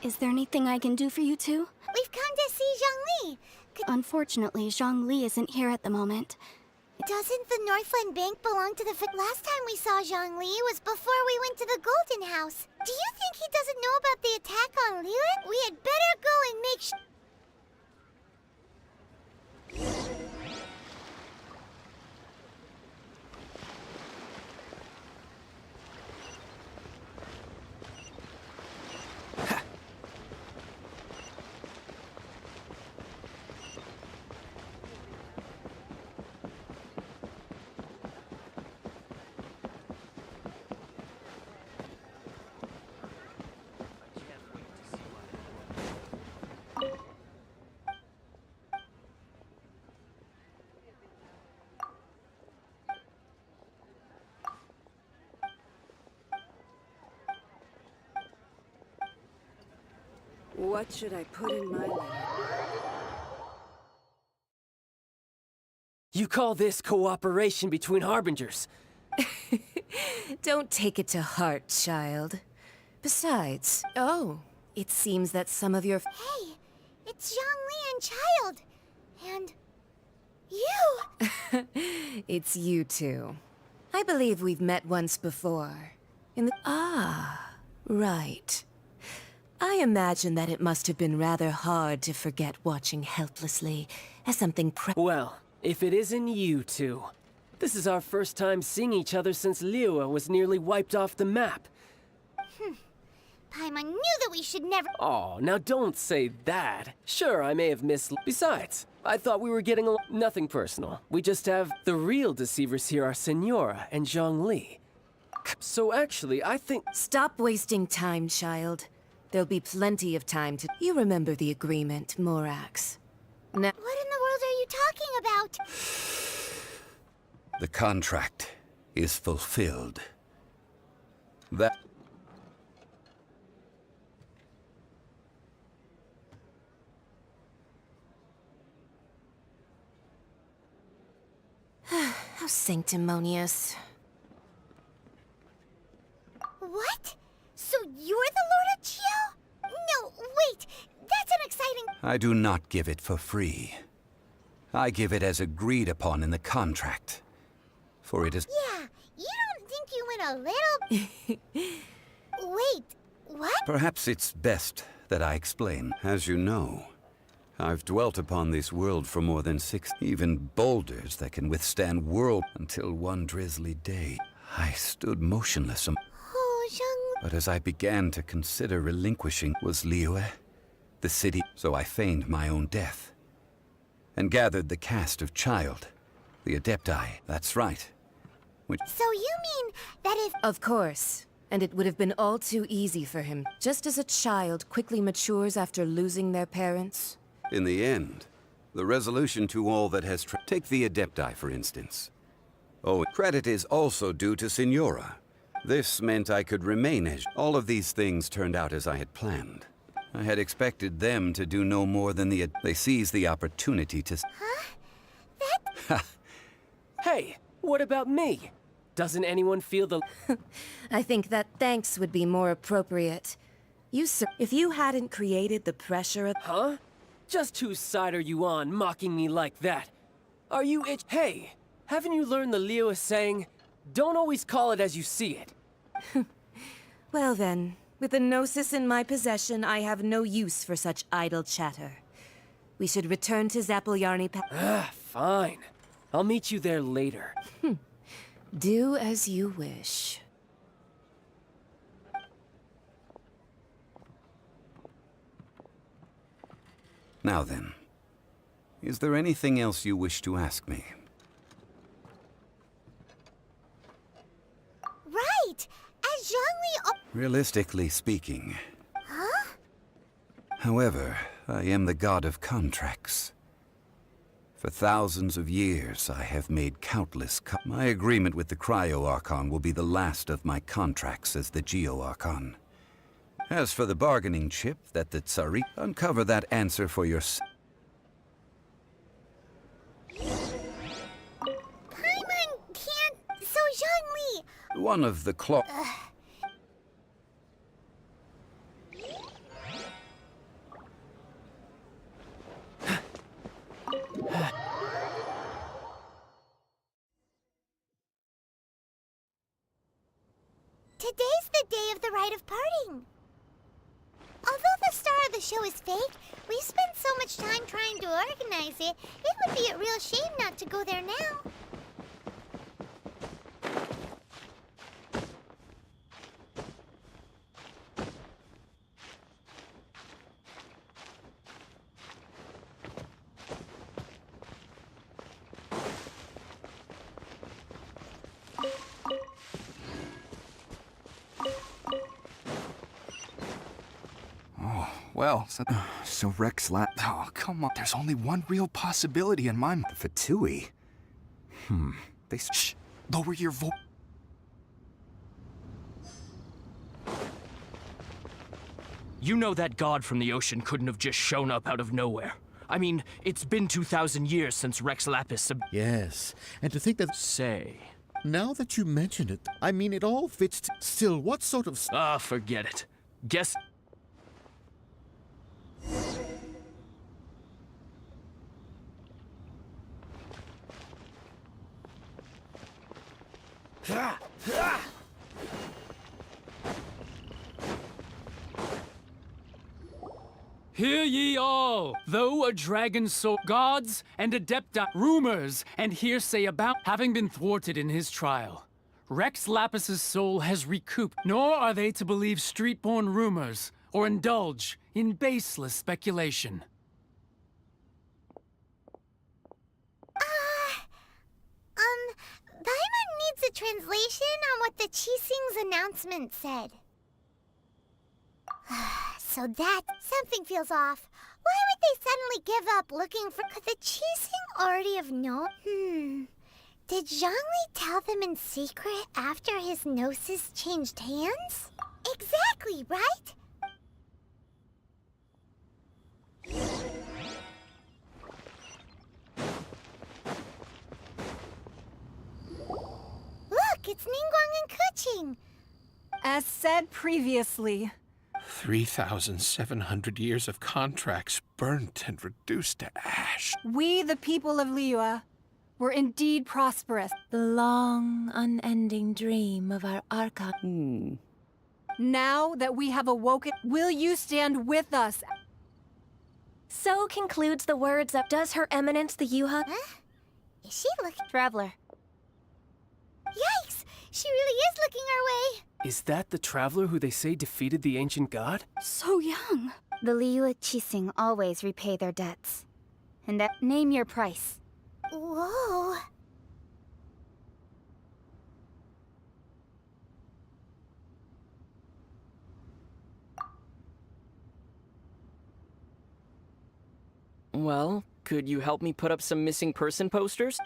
Is there anything I can do for you two? We've come to see Zhongli. Unfortunately, Zhongli isn't here at the moment. Doesn't the Northland Bank belong to the... Last time we saw Zhongli was before we went to the Golden House. Do you think he doesn't know about the attack on Liyue? We had better go and make sure... What should I put in my letter? You call this cooperation between Harbingers? Don't take it to heart, child. Besides, oh, it seems that some of your... Hey, it's Zhongli and Child. And... you! It's you two. I believe we've met once before. In the... Ah, right. I imagine that it must have been rather hard to forget watching helplessly as something Well, if it isn't you two. This is our first time seeing each other since Liyue was nearly wiped off the map. Paimon knew that we should never... Oh, now don't say that. Sure, I may have missed... Besides, I thought we were getting along... Nothing personal. We just have... The real deceivers here are Senora and Zhongli. So actually, I think... Stop wasting time, child. There'll be plenty of time to... You remember the agreement, Morax. Now... What in the world are you talking about? The contract is fulfilled. That... How sanctimonious. What? So you're the Lord of Chiao? No, wait! That's an exciting... I do not give it for free. I give it as agreed upon in the contract. For it is... Yeah, you don't think you went a little... Wait, what? Perhaps it's best that I explain. As you know, I've dwelt upon this world for more than 6... Even boulders that can withstand world... Until one drizzly day, I stood motionless. Oh, Zhong... But as I began to consider relinquishing was Liyue, the city, so I feigned my own death. And gathered the cast of Child, the Adepti, that's right. So you mean that if... Of course. And it would have been all too easy for him, just as a child quickly matures after losing their parents. In the end, the resolution to all that has... Take the Adepti, for instance. Oh, credit is also due to Senora. This meant I could remain as... All of these things turned out as I had planned. I had expected them to do no more than They seized the opportunity to... Huh? That... Hey, what about me? Doesn't anyone feel the... I think that thanks would be more appropriate. If you hadn't created the pressure of... Huh? Just whose side are you on, mocking me like that? Are you Hey, haven't you learned the Liyue saying, don't always call it as you see it? Well then, with the Gnosis in my possession, I have no use for such idle chatter. We should return to Zapoljarny Fine. I'll meet you there later. Do as you wish. Now then, is there anything else you wish to ask me? Right! As Zhongli... Realistically speaking. Huh? However, I am the god of contracts. For thousands of years, I have made countless My agreement with the Cryo-Archon will be the last of my contracts as the Geo-Archon. As for the bargaining chip that the Tsari... Uncover that answer for yourself. Paimon can't... So Zhongli... One of the claw... Today's the day of the rite of parting. Although the star of the show is fake, we've spent so much time trying to organize it, it would be a real shame not to go there now. Well, so Rex Oh, come on. There's only one real possibility in my mind. Fatui? Shh. Lower your voice. You know that god from the ocean couldn't have just shown up out of nowhere. I mean, it's been 2,000 years since Rex Lapis Yes, and to think that... Say. Now that you mention it, I mean, it all fits... Still, what sort of... Forget it. Guess... Hear ye all! Though a dragon soul, gods and adepti, rumors and hearsay about having been thwarted in his trial. Rex Lapis's soul has recouped, nor are they to believe street-born rumors or indulge in baseless speculation. Paimon needs a translation on what the Qixing's announcement said. So that... something feels off. Why would they suddenly give up looking for... Could the Qixing already have known? Did Zhongli tell them in secret after his Gnosis changed hands? Exactly, right? Look, it's Ningguang and Keqing. As said previously, 3,700 years of contracts burnt and reduced to ash. we, the people of Liyue, were indeed prosperous. The long, unending dream of our Archon. Now that we have awoken, will you stand with us? So concludes the words of Does Her Eminence the Yuha? Huh? Is she looking... Traveler. Yikes! She really is looking our way! Is that the traveler who they say defeated the ancient god? So young. The Liyue Qixing always repay their debts. And that... Name your price. Whoa... Well, could you help me put up some missing person posters?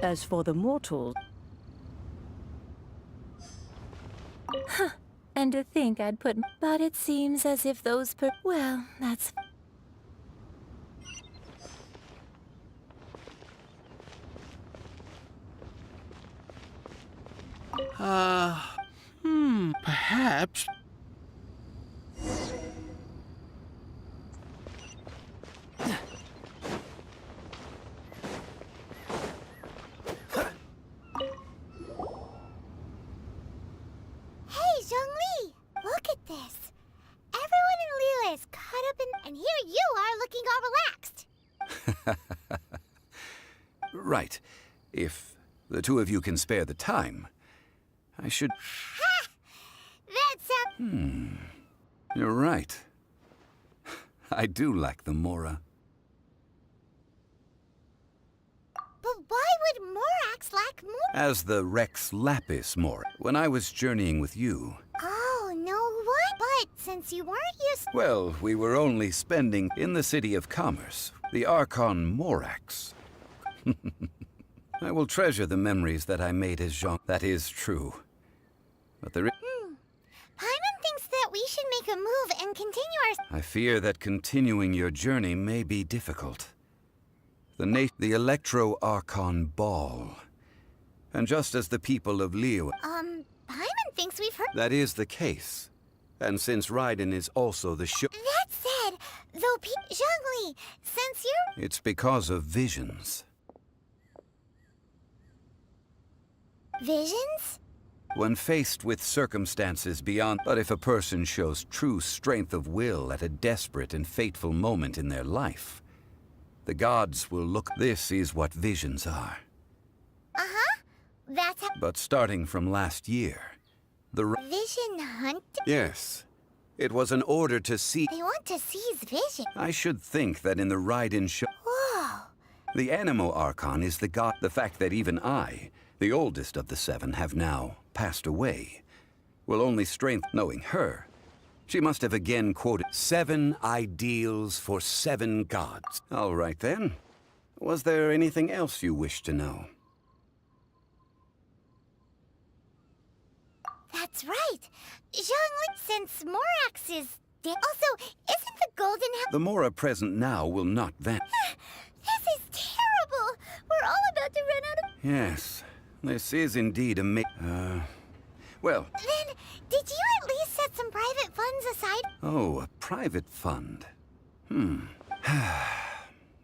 As for the mortals... Huh. And to think I'd put... But it seems as if those well, that's... Perhaps... Hey, Zhongli! Look at this. Everyone in Liyue is caught up in... And here you are looking all relaxed. Right. If the two of you can spare the time, I should... Ha! That sounds... You're right. I do like the Mora. But why would Morax lack more? As the Rex Lapis Mora, when I was journeying with you. Oh, no what? But since you weren't used... Well, we were only spending in the city of commerce, the Archon Morax. I will treasure the memories that I made as Jean. That is true. But there is... Paimon thinks that we should make a move and continue our... I fear that continuing your journey may be difficult. The Electro-Archon Ball. And just as the people of Liyue... Paimon thinks we've heard... That is the case. And since Raiden is also the That said, though Zhongli, since you're... It's because of visions. Visions? When faced with circumstances beyond... But if a person shows true strength of will at a desperate and fateful moment in their life, the gods will look... This is what visions are. Uh-huh. That's how... But starting from last year, the... Vision hunt? Yes. It was an order to see... They want to seize vision. I should think that in the Raiden show... Whoa. The Animo Archon is the god... The fact that even I, the oldest of the seven, have now passed away, will only strengthen knowing her. She must have again quoted 7 ideals for 7 gods. All right then. Was there anything else you wished to know? That's right. Zhongli, since Morax is dead... Also, isn't the golden... The Mora present now will not vanish. This is terrible. We're all about to run out of... Yes, this is indeed well... Then, did you at least set some private funds aside? Oh, a private fund.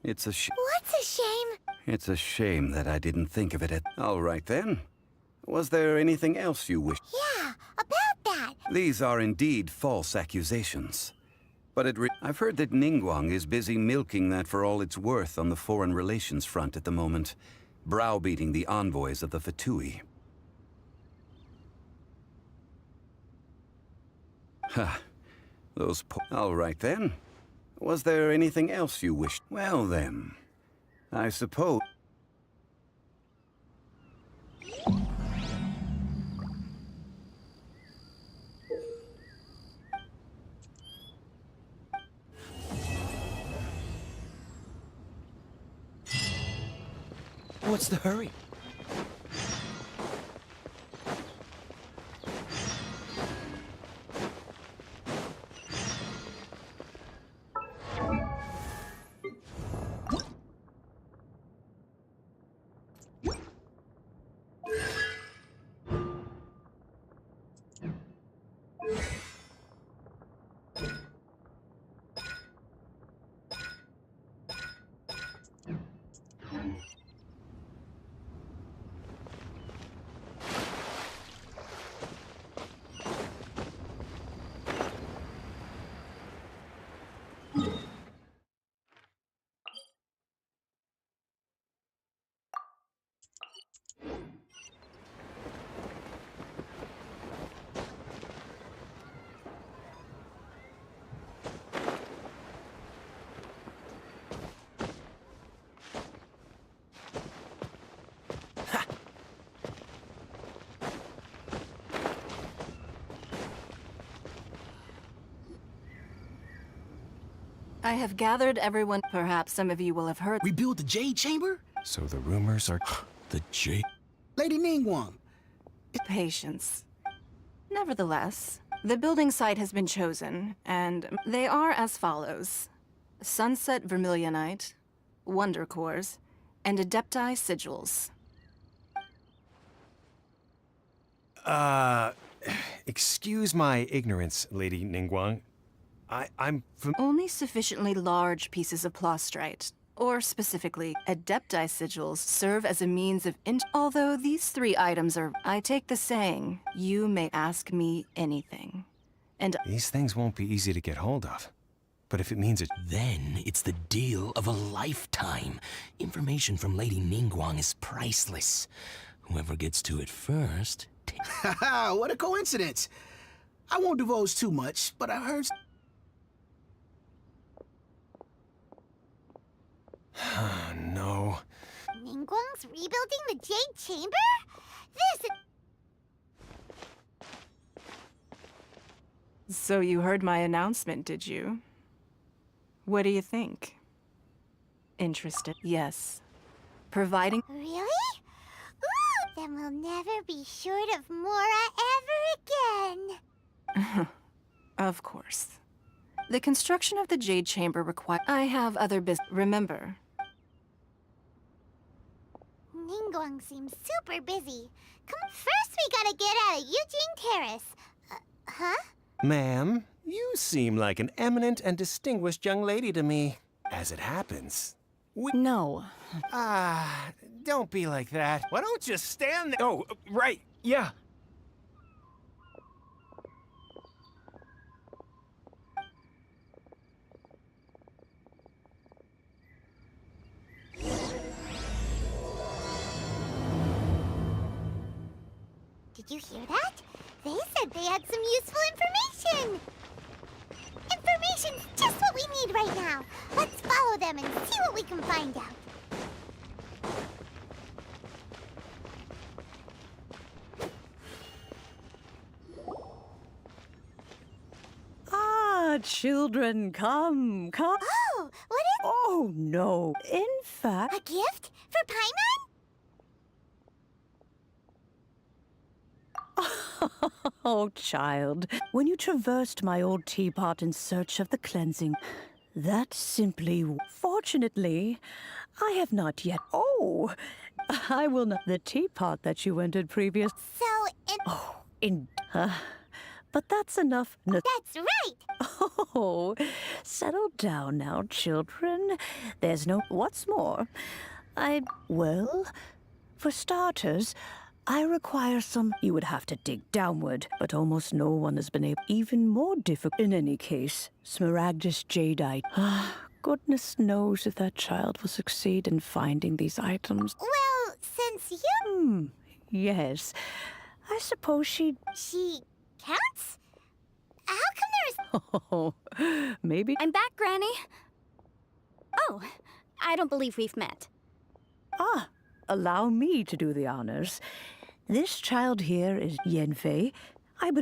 It's a What's a shame? It's a shame that I didn't think of it at... All right then. Was there anything else you wished? Yeah, about that. These are indeed false accusations. But I've heard that Ningguang is busy milking that for all it's worth on the foreign relations front at the moment, browbeating the envoys of the Fatui. Ha. Those All right then. Was there anything else you wished? Well then, I suppose... What's the hurry? I have gathered everyone. Perhaps some of you will have heard. Rebuild the Jade Chamber? So the rumors are... The Jade... Lady Ningguang. Patience. Nevertheless, the building site has been chosen, and they are as follows. Sunset Vermilionite, Wonder Cores, and Adepti Sigils. Excuse my ignorance, Lady Ningguang. I'm Only sufficiently large pieces of plastrite, or specifically, Adepti Sigils, serve as a means of although these 3 items are... I take the saying, you may ask me anything. And These things won't be easy to get hold of. But if it means it... Then it's the deal of a lifetime. Information from Lady Ningguang is priceless. Whoever gets to it first... Haha, what a coincidence! I won't divulge too much, but I heard... No. Ningguang's rebuilding the Jade Chamber? so you heard my announcement, did you? What do you think? Interested? Yes. Providing... Really? Ooh, then we'll never be short of Mora ever again. Of course. The construction of the Jade Chamber requires... I have other business... Remember. Ningguang seems super busy. Come first, we gotta get out of Eugene Terrace. Huh? Ma'am, you seem like an eminent and distinguished young lady to me. As it happens, No. don't be like that. Why don't you stand there? Oh, right, yeah. Did you hear that? They said they had some useful information. Information's just what we need right now. Let's follow them and see what we can find out. Ah, children, come. Oh, what is... Oh, no. In fact... A gift? For Paimon? Oh, child. When you traversed my old teapot in search of the cleansing, that simply... Fortunately, I have not yet... Oh, I will not... The teapot that you entered previous... But that's enough... That's right! Oh, settle down now, children. There's no... What's more, Well, for starters... I require some... You would have to dig downward, but almost no one has been able... Even more difficult... In any case, Smaragdus Jadeite. Goodness knows if that child will succeed in finding these items. Well, since you... Yes. I suppose she... She counts? How come there's... Oh, maybe... I'm back, Granny. Oh, I don't believe we've met. Allow me to do the honors. This child here is Yenfei.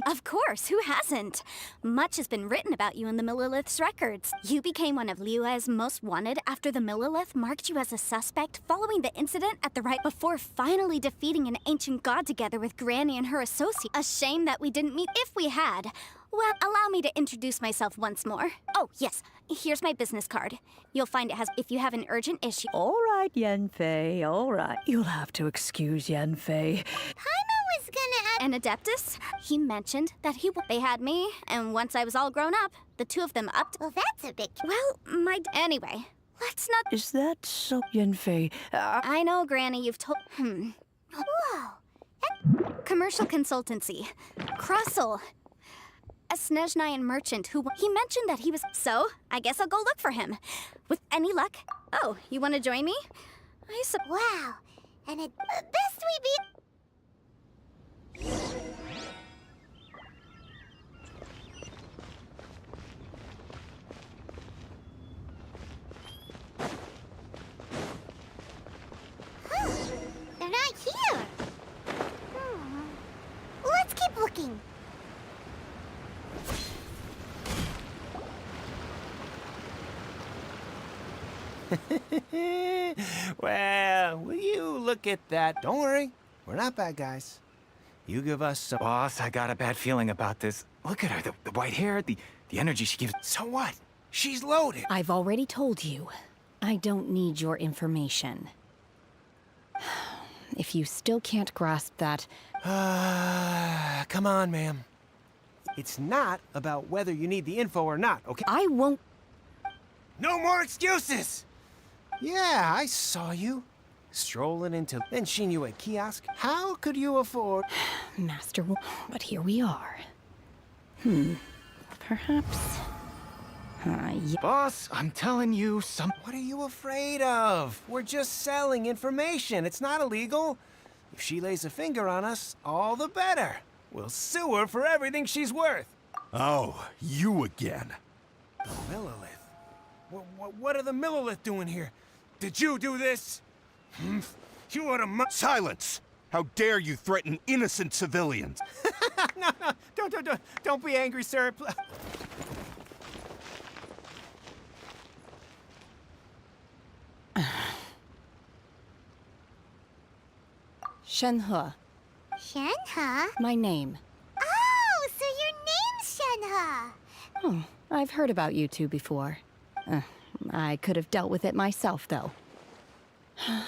Of course, who hasn't? Much has been written about you in the Millilith's records. You became one of Liyue's most wanted after the Millilith marked you as a suspect following the incident at the right before finally defeating an ancient god together with Granny and her associate. A shame that we didn't meet. If we had, well, allow me to introduce myself once more. Oh, yes, here's my business card. You'll find it has if you have an urgent issue. All right, Yenfei, all right. You'll have to excuse Yenfei. Paimon was gonna ask... An Adeptus? He mentioned that they had me, and once I was all grown up, the two of them upped. Well, that's a bit... Well, anyway, let's not... Is that so, Yenfei? I know, Granny, you've told... Whoa. Commercial consultancy. Crossel. A Snezhnayan merchant who... He mentioned that he was... So, I guess I'll go look for him. With any luck... Oh, you want to join me? Wow. And it... best we be... They're not here. Let's keep looking. Well, will you look at that? Don't worry, we're not bad guys. You give us some... Boss, I got a bad feeling about this. Look at her, the white hair, the energy she gives. So what? She's loaded. I've already told you. I don't need your information. If you still can't grasp that... Come on, ma'am. It's not about whether you need the info or not, okay? I won't... No more excuses! Yeah, I saw you. Strolling into... Then seen you at kiosk. How could you afford... Master... But here we are. Perhaps... yeah. Boss, I'm telling you some... What are you afraid of? We're just selling information. It's not illegal. If she lays a finger on us, all the better. We'll sue her for everything she's worth. Oh, you again. The Millilith? What are the Millilith doing here? Did you do this? You ought to... Silence! How dare you threaten innocent civilians? No, don't be angry, sir. Shenhe. Shenhe? My name. Oh, so your name's Shenhe. Oh, I've heard about you two before. I could have dealt with it myself, though. You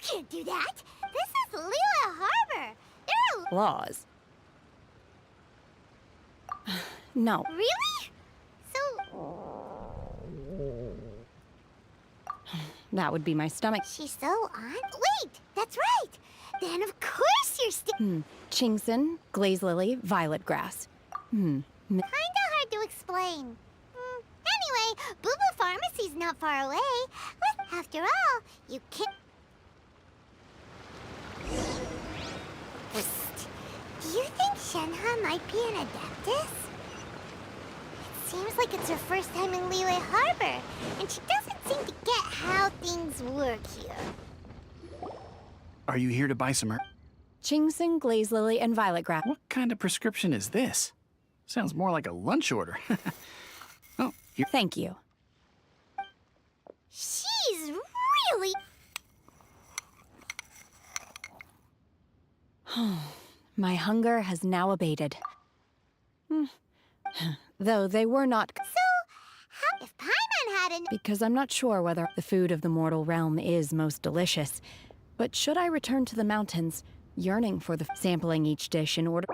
can't do that. This is Liyue Harbor. There are Laws. No. Really? So... That would be my stomach. She's so on? Wait, that's right. Then of course you're still... Chingson, glaze lily, violet grass. Kinda hard to explain. Anyway, Boo Boo Pharmacy's not far away. After all, you can't... Do you think Shenhe might be an Adeptus? It seems like it's her first time in Liyue Harbor, and she doesn't seem to get how things work here. Are you here to buy some Chingson, glaze lily, and violet grass. What kind of prescription is this? Sounds more like a lunch order. Oh, here. Thank you. She's really... My hunger has now abated. Though they were not... So, how if Paimon hadn't... Because I'm not sure whether the food of the mortal realm is most delicious. But should I return to the mountains, yearning for the sampling each dish in order...